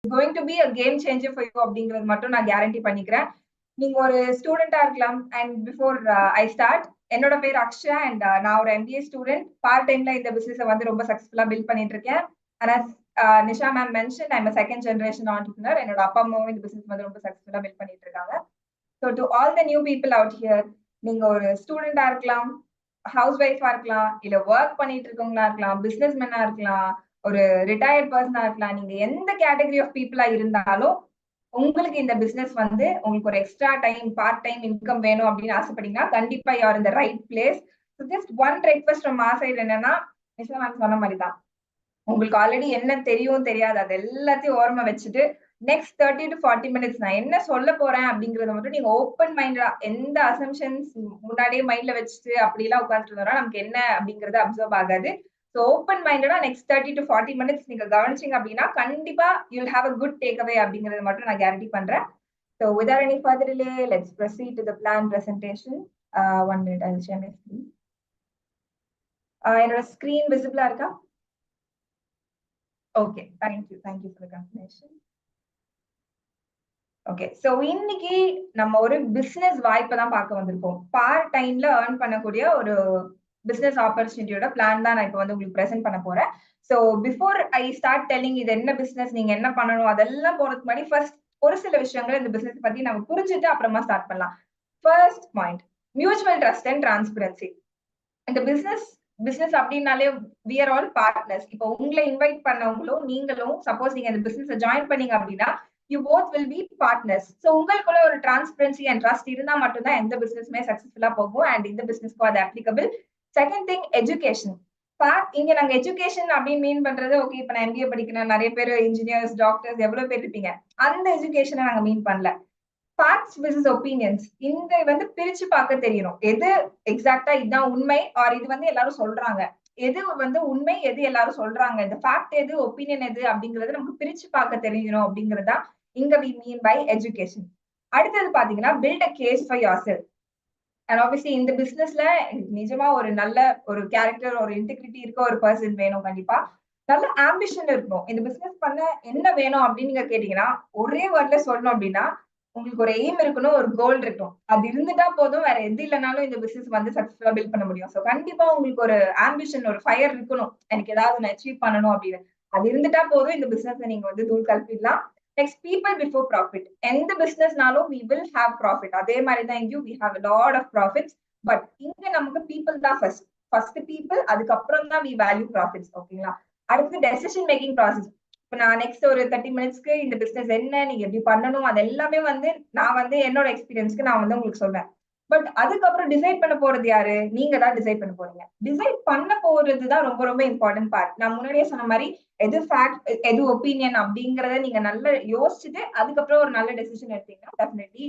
Going to be a game changer for you அப்படிங்கிறது மட்டும் நான் கேரண்டி பண்ணிக்கிறேன். நீங்க ஒரு ஸ்டூடெண்டா இருக்கலாம். அண்ட் பிஃபோர் ஐ ஸ்டார்ட், என்னோட பேர் அக்ஷயா அண்ட் நான் ஒரு MBA ஸ்டூடெண்ட். பார்ட் டைம்ல இந்த பிசினஸ் வந்து ரொம்ப சக்சஸ்ஃபுல்லா பில்ட் பண்ணிட்டு இருக்கேன். ஆனா Nisha ma'am mention I'm second generation entrepreneur. என்னோட அப்பா அம்மாவும் இந்த பிசினஸ் வந்து ரொம்ப சக்சஸ்ஃபுல்லா பில்ட் பண்ணிட்டு இருக்காங்க. So to all the new people out here, நீங்க ஒரு ஸ்டூடெண்டா இருக்கலாம், ஹவுஸ் ஒய்ஃபா இருக்கலாம், இல்ல ஒர்க் பண்ணிட்டு இருக்கவங்களா இருக்கலாம், பிசினஸ் மேனா இருக்கலாம், ஒரு ரிட்டையர்ட் பர்சனா இருக்கலாம். நீங்க எந்த கேட்டகரி ஆஃப் பீப்புளா இருந்தாலும் உங்களுக்கு இந்த பிசினஸ் வந்து உங்களுக்கு ஒரு extra time part time income வேணும் அப்படின்னு ஆசைப்பட்டீங்கன்னா கண்டிப்பா யூஆர் இந்த right place. Just one request from மா சைடு என்னன்னா, நிஷா மேம் சொன்ன மாதிரி தான், உங்களுக்கு ஆல்ரெடி என்ன தெரியும் தெரியாது அது எல்லாத்தையும் ஓரமா வச்சுட்டு நெக்ஸ்ட் 30 to 40 மினிட்ஸ் நான் என்ன சொல்ல போறேன் அப்படிங்கறத மட்டும் நீங்க ஓப்பன் மைண்டா, எந்த அசம்ஷன்ஸ் முன்னாடியே மைண்ட்ல வச்சுட்டு அப்படி எல்லாம் உட்காந்துட்டு இருந்தோம்னா நமக்கு என்ன அப்படிங்கறது அப்சர்வ் ஆகாது. ஸோ ஓப்பன் மைண்டடா நெக்ஸ்ட் 30 to 40 மினிட்ஸ் நீங்க கவனிச்சீங்க அப்படின்னா கண்டிப்பா you'll have a good takeaway அப்படிங்கறது மட்டும் நான் கேரண்டி பண்றேன். So without any further delay, let's proceed to the plan presentation. 1 minute, I'll share my screen. என்னோட ஸ்கிரீன் விசிபிளா இருக்கா? Okay, thank you for the confirmation. Okay, so இன்னைக்கு நம்ம ஒரு business வாய்ப்பை தான் பார்க்க வந்திருக்கோம். பார்ட் டைம்ல ஏர்ன் பண்ணக்கூடிய ஒரு பிசினஸ் ஆப்பர்ச்சுனிட்டியோட பிளான் தான் நான் இப்போ வந்து உங்களுக்கு பிரசென்ட் பண்ண போறேன். So before I start telling இது என்ன பிசினஸ், நீங்க என்ன பண்ணணும் அதெல்லாம் போறதுக்கு முன்னாடி ஃபர்ஸ்ட் ஒரு சில விஷயங்கள் இந்த பிசினஸ் பத்தி நம்ம புரிஞ்சுட்டு அப்புறமா ஸ்டார்ட் பண்ணலாம். First point, mutual trust and transparency. இந்த பிசினஸ் அப்படின்னாலே we are all partners. இப்போ உங்களை இன்வைட் பண்ணவங்களும் நீங்களும் சப்போஸ் நீங்க இந்த பிசினஸ் ஜாயின் பண்ணீங்க அப்படின்னா you both will be partners. So உங்களுக்குள்ள ஒரு டிரான்ஸ்பரன்சி அண்ட் ட்ரஸ்ட் இருந்தா மட்டும்தான் எந்த பிசினஸ்மே சக்சஸ்ஃபுல்லா போகும். அண்ட் இந்த பிசினஸ்க்கு அது அப்ளிகபிள். Second thing, education. இங்க நாங்க எஜுகேஷன் அப்படின்னு மீன் பண்றது, ஓகே இப்ப நான் MBA படிக்கிறேன், நிறைய பேர் இன்ஜினியர்ஸ் டாக்டர்ஸ் எவ்வளவு பேர் இருப்பீங்க, அந்த எஜுகேஷனை நாங்க மீன் பண்ணல. ஃபேக்ட்ஸ் வெர்சஸ் ஒப்பீனியன்ஸ், இந்த வந்து பிரிச்சு பார்க்க தெரியணும். எது எக்ஸாக்டா இதுதான் உண்மை ஆர் இது வந்து எல்லாரும் சொல்றாங்க, எது வந்து உண்மை எது எல்லாரும் சொல்றாங்க, இந்த ஃபேக்ட் எது ஒப்பீனியன் எது அப்படிங்கறது நமக்கு பிரிச்சு பார்க்க தெரியணும் அப்படிங்கறதா இங்க we mean by education. அடுத்தது பாத்தீங்கன்னா build a case for yourself. And obviously இந்த பிசினஸ்ல நிஜமா ஒரு நல்ல ஒரு கேரக்டர் ஒரு இன்டெகிரிட்டி இருக்க ஒரு பர்சன் வேணும். கண்டிப்பா நல்ல ஆம்பிஷன் இருக்கணும். இந்த பிசினஸ் பண்ண என்ன வேணும் அப்படின்னு நீங்க கேட்டீங்கன்னா ஒரே வேர்ட்ல சொல்லணும் அப்படின்னா உங்களுக்கு ஒரு எய்ம் இருக்கணும், ஒரு கோல் இருக்கணும். அது இருந்துட்டா போதும், வேற எது இல்லைனாலும் இந்த பிசினஸ் வந்து சக்சஸ்ஃபுல்லா பில்ட் பண்ண முடியும். ஸோ கண்டிப்பா உங்களுக்கு ஒரு ஆம்பிஷன் ஒரு ஃபயர் இருக்கணும், எனக்கு ஏதாவது ஒன்று அச்சீவ் பண்ணணும் அப்படின்னு. அது இருந்துட்டா போதும் இந்த பிசினஸ் நீங்க வந்து தூள் கல்பிடலாம். Next, people before profit. எந்த பிசினஸ்னாலும் we will have profit. அதே மாதிரி தான் இங்கேயும் we have a lot of profits. But இங்க நமக்கு பீப்புள் தான் ஃபர்ஸ்ட் பீப்புள், அதுக்கப்புறம் தான் we value profits. ஓகேங்களா? அடுத்து டெசிஷன் மேக்கிங் ப்ராசஸ். இப்ப நான் நெக்ஸ்ட் ஒரு 30 மினிட்ஸ்க்கு இந்த பிசினஸ் என்ன, நீங்க எப்படி பண்ணணும், அது எல்லாமே வந்து நான் வந்து என்னோட எக்ஸ்பீரியன்ஸ்க்கு நான் வந்து உங்களுக்கு சொல்றேன். பட் அதுக்கப்புறம் டிசைட் பண்ண போறது யாரு? நீங்க தான் டிசைட் பண்ண போறீங்க. டிசைட் பண்ண போறது தான் ரொம்ப ரொம்ப இம்பார்ட்டன்ட் பார்ட். நான் முன்னாடியே சொன்ன மாதிரி எது ஃபேக்ட் எது ஒப்பீனியன் அப்படிங்கறத நீங்க நல்லா யோசிச்சுட்டு அதுக்கப்புறம் ஒரு நல்ல டெசிஷன் எடுத்தீங்கன்னா definitely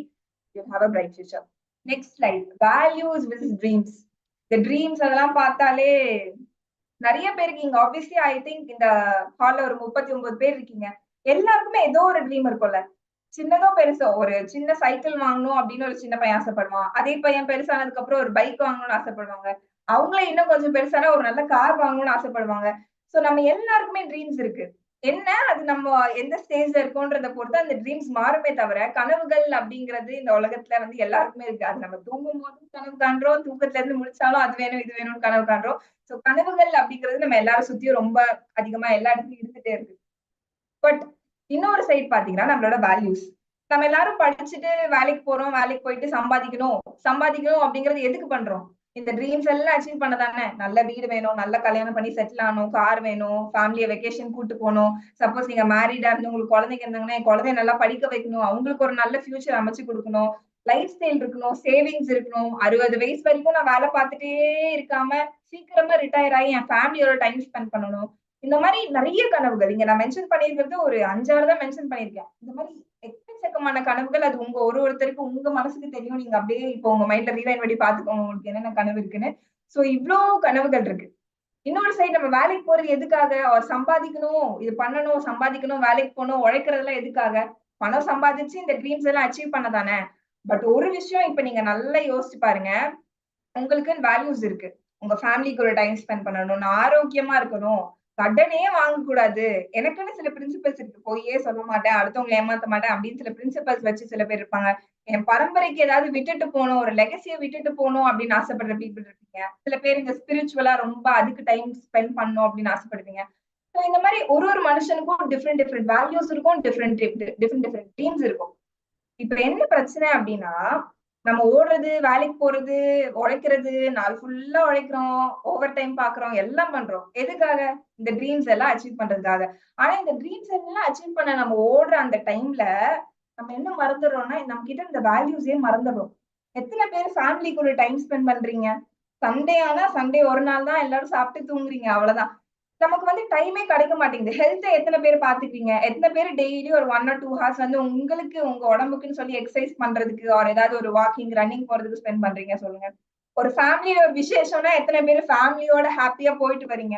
you have a bright future. Next slide, values with dreams. இந்த ட்ரீம்ஸ் அதெல்லாம் பார்த்தாலே நிறைய பேருக்கு இங்க ஆப்வியஸ்லி ஐ திங்க் இந்த ஹால்ல ஒரு 39 பேர் இருக்கீங்க. எல்லாருக்குமே ஏதோ ஒரு ட்ரீம் இருக்கும்ல, சின்னதோ பெருசோ. ஒரு சின்ன சைக்கிள் வாங்கணும் அப்படின்னு ஒரு சின்ன பையன் ஆசைப்படுவான். அதே பையன் பெருசானதுக்கு அப்புறம் ஒரு பைக் வாங்கணும்னு ஆசைப்படுவாங்க. அவங்களே இன்னும் கொஞ்சம் பெருசானா ஒரு நல்ல கார் வாங்கணும்னு ஆசைப்படுவாங்க. சோ நம்ம எல்லாருக்குமே ட்ரீம்ஸ் இருக்கு. என்ன, அது நம்ம எந்த ஸ்டேஜ்ல இருக்கோன்றத பொறுத்து அந்த ட்ரீம்ஸ் மாறுமே தவிர கனவுகள் அப்படிங்கிறது இந்த உலகத்துல வந்து எல்லாருக்குமே இருக்கு. அது நம்ம தூங்கும் போதும் கனவு காண்றோம், தூக்கத்துல இருந்து முடிச்சாலும் அது வேணும் இது வேணும்னு கனவு காண்றோம். சோ கனவுகள் அப்படிங்கிறது நம்ம எல்லாரும் சுத்தியும் ரொம்ப அதிகமா எல்லா இடத்துலயும் இருந்துட்டே இருக்கு. பட் இன்னொரு சைட் பாத்தீங்கன்னா நம்மளோட வேல்யூஸ். நம்ம எல்லாரும் படிச்சுட்டு வேலைக்கு போறோம், வேலைக்கு போயிட்டு சம்பாதிக்கணும் அப்படிங்கறது எதுக்கு பண்றோம்? இந்த ட்ரீம்ஸ் எல்லாம் அச்சீவ் பண்ணதானே. நல்ல வீடு வேணும், நல்ல கல்யாணம் பண்ணி செட்டில் ஆகணும், கார் வேணும், ஃபேமிலியை வெக்கேஷன் கூட்டு போகணும். சப்போஸ் நீங்க மேரிடா இருந்து உங்களுக்கு குழந்தைங்க இருந்தாங்கன்னா என் குழந்தைய நல்லா படிக்க வைக்கணும், அவங்களுக்கு ஒரு நல்ல ஃபியூச்சர் அமைச்சு கொடுக்கணும், லைஃப் ஸ்டைல் இருக்கணும், சேவிங்ஸ் இருக்கணும். 60 வயசு வரைக்கும் நான் வேலை பார்த்துட்டே இருக்காம சீக்கிரமா ரிட்டையர் ஆகி என் ஃபேமிலியோட டைம் ஸ்பெண்ட் பண்ணணும். இந்த மாதிரி நிறைய கனவுகள் இங்க நான் மென்ஷன் பண்ணிருக்கிறது ஒரு 5-6 தான் மென்ஷன் பண்ணிருக்கேன். இந்த மாதிரி எக்கச்சக்கமான கனவுகள். அது உங்க ஒருத்தருக்கு உங்க மனசுக்கு தெரியும். நீங்க அப்படியே இப்போ உங்க மைண்ட்ல ரீவைண்ட் பண்ணி பாத்துக்கோங்க உங்களுக்கு என்னென்ன கனவு இருக்குன்னு. சோ இவ்ளோ கனவுகள் இருக்கு. இன்னொரு சைடு நம்ம வேலைக்கு போறது எதுக்காக? சம்பாதிக்கணும், இது பண்ணணும், சம்பாதிக்கணும், வேலைக்கு போகணும், உழைக்கிறதெல்லாம் எதுக்காக? பணம் சம்பாதிச்சு இந்த ட்ரீம்ஸ் எல்லாம் அச்சீவ் பண்ணதானே. பட் ஒரு விஷயம் இப்ப நீங்க நல்லா யோசிச்சு பாருங்க, உங்களுக்கு வேல்யூஸ் இருக்கு. உங்க ஃபேமிலிக்கு ஒரு டைம் ஸ்பெண்ட் பண்ணணும், நான் ஆரோக்கியமா இருக்கணும், கடனே வாங்கக்கூடாது. எனக்குன்னு சில பிரின்சிபல்ஸ் இருக்கு. பொய்யே சொல்ல மாட்டேன், அடுத்தவங்கள ஏமாத்த மாட்டேன் அப்படின்னு சில பிரின்சிபல்ஸ் வச்சு சில பேர் இருப்பாங்க. என் பரம்பரைக்கு ஏதாவது விட்டுட்டு போணும், ஒரு லெகசிய விட்டுட்டு போணும் அப்படின்னு ஆசைப்படுற பீப்பிள் இருக்கீங்க. சில பேர் இந்த ஸ்பிரிச்சுவலா ரொம்ப அதுக்கு டைம் ஸ்பெண்ட் பண்ணணும் அப்படின்னு ஆசைப்படுவீங்க. ஸோ இந்த மாரி ஒரு ஒரு மனுஷனுக்கும் டிஃபரெண்ட் டிஃபரெண்ட் வேல்யூஸ் இருக்கும், டிஃபரெண்ட் டிஃபரெண்ட் டிஃபரெண்ட் ட்ரீம்ஸ் இருக்கும். இப்ப என்ன பிரச்சனை அப்படின்னா, நம்ம ஓடுறது, வேலைக்கு போறது, உழைக்கிறது, நாள் ஃபுல்லா உழைக்கிறோம், ஓவர் டைம் பாக்குறோம், எல்லாம் பண்றோம். எதுக்காக? இந்த ட்ரீம்ஸ் எல்லாம் அச்சீவ் பண்றதுக்காக. ஆனா இந்த ட்ரீம்ஸ் எல்லாம் அச்சீவ் பண்ண நம்ம ஓடுற அந்த டைம்ல, நம்ம என்ன மறந்துடுறோம்னா, நம்ம கிட்ட இந்த வேல்யூஸே மறந்துடுறோம். எத்தன பேர் ஃபேமிலி கூட டைம் ஸ்பெண்ட் பண்றீங்க? சண்டே ஆனா சண்டே ஒரு நாள் தான் எல்லாரும் சாப்பிட்டு தூங்குறீங்க அவ்வளவுதான். நமக்கு வந்து டைமே கிடைக்க மாட்டேங்குது. ஹெல்த்த எத்தன பேர் பாத்துக்கிறீங்க? எத்தன பேர் டெய்லி ஒரு 1 ஆர் 2 ஹார்ஸ் வந்து உங்களுக்கு உங்க உடம்புக்குன்னு சொல்லி எக்சர்சைஸ் பண்றதுக்கு ஆர் ஏதாவது ஒரு வாக்கிங், ரன்னிங் போறதுக்கு ஸ்பெண்ட் பண்றீங்க சொல்லுங்க. ஒரு ஃபேமிலில ஒரு விசேஷம்னா எத்தன பேர் ஃபேமிலியோட ஹேப்பியா போயிட்டு வரீங்க?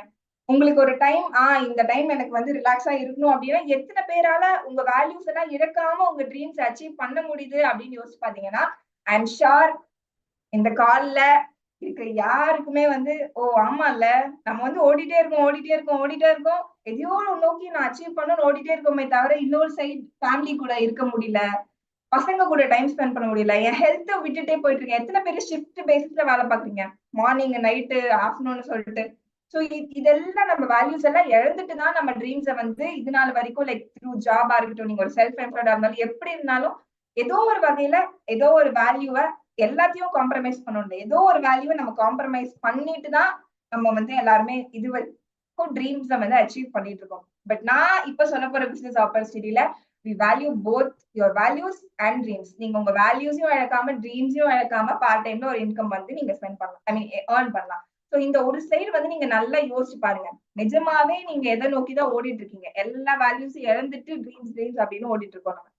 உங்களுக்கு ஒரு டைம் இந்த டைம் எனக்கு வந்து ரிலாக்ஸா இருக்கணும் அப்டின்னா, எத்தன பேரால உங்க வேல்யூஸ் எல்லாம் இழக்காம உங்க ட்ரீம்ஸ் அச்சீவ் பண்ண முடியுது அப்டின்னு யோசிச்சு பாத்தீங்கன்னா, ஐ அம் ஷூர் இந்த கால்ல இருக்க யாருக்குமே வந்து, ஓ! ஆமால்ல. நம்ம வந்து ஓடிட்டே இருக்கோம், ஓடிட்டே இருக்கோம், ஓடிட்டே இருக்கோம். எதையோ ஒண்ணு நோக்கி நான் அச்சீவ் பண்ணணும்னு ஓடிட்டே இருக்கோமே தவிர, இன்னொரு சைடு ஃபேமிலி கூட இருக்க முடியல. பசங்க கூட டைம் ஸ்பெண்ட் பண்ண முடியல. என் ஹெல்த்த விட்டுட்டே போயிட்டு இருக்கேன். எத்தன பேரு ஷிஃப்ட் பேசிஸ்ல வேல பார்க்குறீங்க? மார்னிங், நைட்டு, ஆஃப்டர்நூன் சொல்லிட்டு. சோ இதெல்லாம் நம்ம வேல்யூஸ் எல்லாம் இழந்துட்டு தான் நம்ம ட்ரீம்ஸ வந்து இது நாள் வரைக்கும் லைக் த்ரூ ஜாபா இருக்கட்டும், நீங்க ஒரு செல்ஃப் எம்ப்ளாய்டா இருந்தாலும், எப்படி இருந்தாலும் ஏதோ ஒரு வகையில ஏதோ ஒரு வேல்யூவ எல்லாத்தையும் காம்ப்ரமைஸ் பண்ணணும். ஏதோ ஒரு வேல்யூவ நம்ம காம்ப்ரமைஸ் பண்ணிட்டு தான் நம்ம வந்து எல்லாருமே இது வரைக்கும் ட்ரீம்ஸ வந்து அச்சீவ் பண்ணிட்டு இருக்கோம். பட் நான் இப்ப சொல்லப்போற பிசினஸ் ஆப்பர்ச்சுனிட்டில we value both your values and dreams. நீங்க உங்க வேல்யூஸையும் இழக்காம, ட்ரீம்ஸையும் இழக்காம பார்ட் டைம்ல ஒரு இன்கம் வந்து நீங்க ஸ்பெண்ட் பண்ணலாம். ஐ மீன் ஏர்ன் பண்ணலாம். சோ இந்த ஒரு சைடு வந்து நீங்க நல்லா யோசிச்சு பாருங்க. நிஜமாவே நீங்க எத நோக்கி தான் ஓடிட்டு இருக்கீங்க? எல்லா வேல்யூஸும் இழந்துட்டு ட்ரீம்ஸ் ட்ரீம்ஸ் அப்படின்னு ஓடிட்டு இருக்கோம் நம்ம.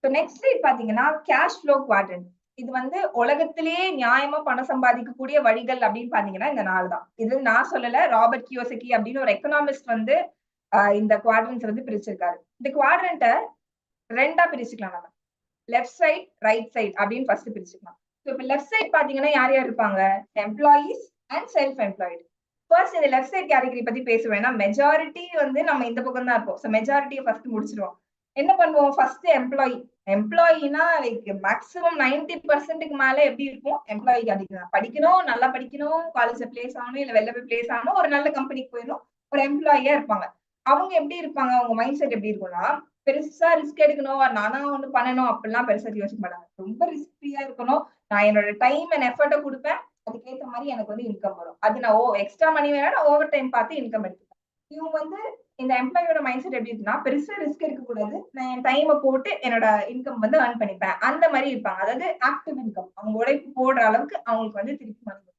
சோ நெக்ஸ்ட் சைட் பாத்தீங்கன்னா கேஷ் ஃப்ளோ குவாட்ரண்ட். இது வந்து உலகத்திலேயே நியாயமா பணம் சம்பாதிக்கக்கூடிய வழிகள் அப்படின்னு பாத்தீங்கன்னா இந்த 4 தான். இது நான் சொல்லல. ராபர்ட் கியோசகி அப்படின்னு ஒரு எக்கனாமிஸ்ட் வந்து இந்த குவாட்ரண்ட்ஸ் வந்து பிரிச்சிருக்காரு. இந்த குவாட்ரண்ட்ட 2ஆ பிரிச்சுக்கலாம் நம்ம. லெஃப்ட் சைட், ரைட் சைட் அப்படின்னு ஃபர்ஸ்ட் பிரிச்சுக்கலாம். சோ இப்ப லெஃப்ட் சைட் பாத்தீங்கன்னா யார் யார் இருப்பாங்க? Employees and self employed. First இந்த லெஃப்ட் சைட் கேட்டகரி பத்தி பேசுவேன். ஏன்னா மெஜாரிட்டி வந்து நம்ம இந்த பக்கம் தான் இருப்போம். சோ மெஜாரிட்டிய ஃபர்ஸ்ட் முடிச்சிருவோம். என்ன பண்ணுவோம்? First employee. எம்ப்ளாயினா லைக் மேக்ஸிமம் 90% மேல எப்படி இருக்கும்? எம்ப்ளாயி கேட்டகரி தான். படிக்கணும், நல்லா படிக்கணும், காலேஜ்ல பிளேஸ் ஆகணும், இல்ல வெளில போய் பிளேஸ் ஆகணும், ஒரு நல்ல கம்பெனிக்கு போயிடணும். ஒரு எம்ப்ளாயியா இருப்பாங்க. அவங்க எப்படி இருப்பாங்க? அவங்க மைண்ட் செட் எப்படி இருக்கும்னா, பெருசா ரிஸ்க் எடுக்கணும், நானா ஒண்ணு பண்ணணும் அப்படிலாம் பெருசா யோசிக்க மாட்டாங்க. ரொம்ப ரிஸ்க் ஃப்ரீயா இருக்கணும். நான் என்னோட டைம் அண்ட் எஃபர்ட்ட குடுப்பேன். அதுக்கேத்த மாரி எனக்கு வந்து இன்கம் வரும். அது நான் எக்ஸ்ட்ரா மணி வேணா நான் ஓவர் டைம் பார்த்து இன்கம் எடுத்துப்பேன். இவங்க வந்து இந்த எம்ப்ளாயியோட மைண்ட் செட் எப்படி இருக்குன்னா, பெருசா ரிஸ்க் எடுக்கக்கூடாது. நான் என் டைம போட்டு என்னோட இன்கம் வந்து ஏர்ன் பண்ணிப்பேன். அந்த மாரி இருப்பாங்க. அதாவது ஆக்டிவ் இன்கம். அவங்க உழைப்பு போடுற அளவுக்கு அவங்களுக்கு வந்து திருப்பி மணி வரும்.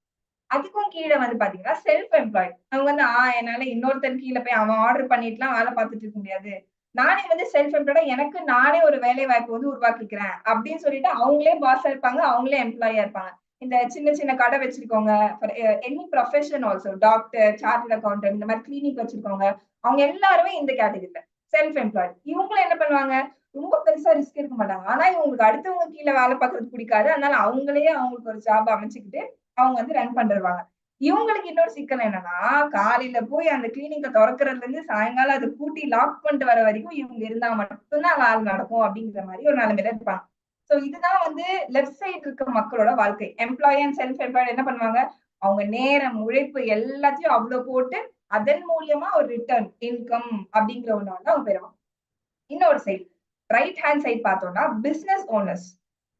அதுக்கும் கீழ வந்து பாத்தீங்கன்னா, செல்ஃப் எம்ப்ளாய்ட். அவங்க வந்து, என்னால இன்னொருத்தன் கீழ போய் அவன் ஆர்டர் பண்ணிட்டுலாம் வேலை பார்த்துட்டு இருக்க முடியாது. நானே வந்து செல்ஃப் எம்ப்ளாய்டா எனக்கு நானே ஒரு வேலை வாய்ப்பு வந்து உருவாக்கிக்கிறேன். அப்படின்னு சொல்லிட்டு அவங்களே பாஸா இருப்பாங்க. அவங்களே எம்ப்ளாயியா இருப்பாங்க. இந்த சின்ன சின்ன கடை வச்சிருக்கவங்க, for any profession also doctor, chartered accountant இந்த மாரி கிளினிக் வச்சிருக்கவங்க, அவங்க எல்லாருமே இந்த கேட்டகரில. Self employed. இவங்களும் என்ன பண்ணுவாங்க? ரொம்ப பெருசா ரிஸ்க் எடுக்க மாட்டாங்க. ஆனா இவங்களுக்கு அடுத்தவங்க கீழ வேலை பார்க்கறது பிடிக்காது. அதனால அவங்களே அவங்களுக்கு ஒரு ஜாப் அமைச்சுக்கிட்டு அவங்க வந்து ரன் பண்ணிருவாங்க. இவங்களுக்கு இன்னொரு சிக்கல் என்னன்னா, காலையில போய் அந்த கிளினிக்க தொறக்கறதுல இருந்து சாயங்காலம் அத பூட்டி லாக் பண்ணிட்டு வர வரைக்கும் இவங்க இருந்தா மட்டும் தான் வேலை நடக்கும் அப்படிங்கிற மாரி ஒரு நிலைமையில இருப்பாங்க. சோ இதுதான் வந்து லெஃப்ட் சைடு இருக்க மக்களோட வாழ்க்கை. எம்ப்ளாயி அண்ட் செல்ஃப் எம்ப்ளாய்டு என்ன பண்ணுவாங்க? அவங்க நேரம், உழைப்பு எல்லாத்தையும் அவ்ளோ போட்டு அதன் மூலியமா ஒரு ரிட்டர்ன், இன்கம் அப்படிங்கிற ஒண்ண வந்து அவங்க பெறுவாங்க. இன்னொரு சைடு, ரைட் ஹேண்ட் சைடு பார்த்தோம்னா, பிசினஸ் ஓனர்ஸ்.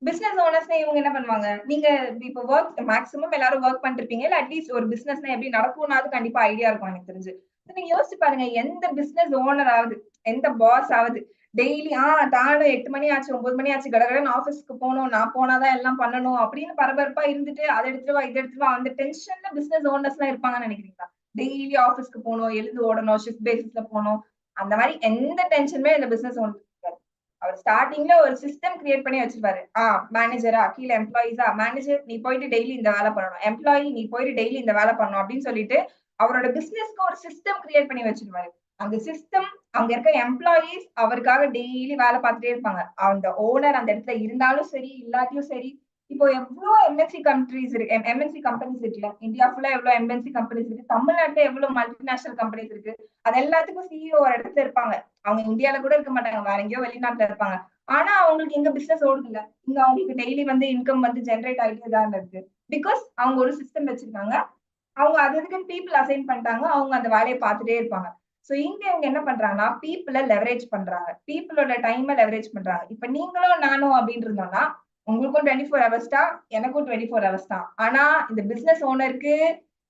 பிசினஸ் ஓனர்ஸ்னா இவங்க என்ன பண்ணுவாங்க? நீங்க இப்ப வொர்க் மேக்ஸிமம் எல்லாரும் வொர்க் பண்ணிட்டு இருப்பீங்க. இல்ல அட்லீஸ்ட் ஒரு பிசினஸ்னா எப்படி நடக்கும்னாவது கண்டிப்பா ஐடியா இருக்கும் எனக்கு தெரிஞ்சு. நீங்க யோசிச்சு பாருங்க. எந்த பிசினஸ் ஓனர் ஆவது, எந்த பாஸ் ஆவது, டெய்லி டான்னு 8 மணி ஆச்சு, 9 மணி ஆச்சு, கடகடன்னு ஆஃபீஸ்க்கு போணும். நான் போனா தான் எல்லாம் பண்ணணும் அப்படின்னு பரபரப்பா இருந்துட்டு, அத எடுத்துட்டு வா, இத எடுத்துட்டு வா, அந்த டென்ஷன்ல பிசினஸ் ஓனர்ஸ்லாம் இருப்பாங்கன்னு நினைக்கிறீங்களா? டெய்லி ஆஃபீஸ்க்கு போணும், எழுந்து ஓடணும், ஷிஃப்ட் பேசிஸ்ல போணும். அந்த மாரி எந்த டென்ஷனுமே இந்த பிசினஸ் ஓனருக்கு இருக்காது. அவர் ஸ்டார்ட்டிங்ல ஒரு சிஸ்டம் கிரியேட் பண்ணி வச்சிருப்பாரு. மேனேஜரா, கீழ எம்ப்ளாயீஸா, மேனேஜர் நீ போயிட்டு டெய்லி இந்த வேலை பண்ணணும். எம்ப்ளாயி நீ போயிட்டு டெய்லி இந்த வேலை பண்ணணும் அப்படின்னு சொல்லிட்டு, அவரோட பிசினஸ்க்கு ஒரு சிஸ்டம் கிரியேட் பண்ணி வச்சிருவாரு. அந்த சிஸ்டம் அங்க இருக்க எம்ப்ளாயீஸ் அவருக்காக டெய்லி வேலை பார்த்துட்டே இருப்பாங்க. அந்த ஓனர் அந்த இடத்துல இருந்தாலும் சரி, இல்லாட்டியும் சரி, இப்போ எவ்வளவு எம்என்சி கண்ட்ரிஸ் இருக்கு, எம்என்சி கம்பெனிஸ் இருக்குல்ல, இந்தியா ஃபுல்லா எவ்வளவு எம்என்சி கம்பெனிஸ் இருக்கு, தமிழ்நாட்டுல எவ்வளவு மல்டிநேஷனல் கம்பெனிஸ் இருக்கு. அது எல்லாத்துக்கும் சிஇஓ ஒரு இடத்துல இருப்பாங்க. அவங்க இந்தியால கூட இருக்க மாட்டாங்க, வேற எங்கேயோ வெளிநாட்டுல இருப்பாங்க. ஆனா அவங்களுக்கு இங்க பிசினஸ் ஓடுது இல்ல, இங்க அவங்களுக்கு டெய்லி வந்து இன்கம் வந்து ஜென்ரேட் ஆகிட்டே தான் இருக்கு. பிகாஸ் அவங்க ஒரு சிஸ்டம் வச்சிருக்காங்க, அவங்க அதுக்கு பீப்புள் அசைன் பண்ணிட்டாங்க, அவங்க அந்த வேலையை பார்த்துட்டே இருப்பாங்க. சோ இங்க இவங்க என்ன பண்றாங்கன்னா பீப்புள லெவரேஜ் பண்றாங்க, பீப்புளோட டைமை லெவரேஜ் பண்றாங்க. இப்ப நீங்களும் நானும் அப்படின்னு இருந்தோம்னா உங்களுக்கும் 24 ஹவர்ஸ் தான், எனக்கும் 24 ஹவர்ஸ் தான். ஆனா இந்த பிசினஸ் ஓனருக்கு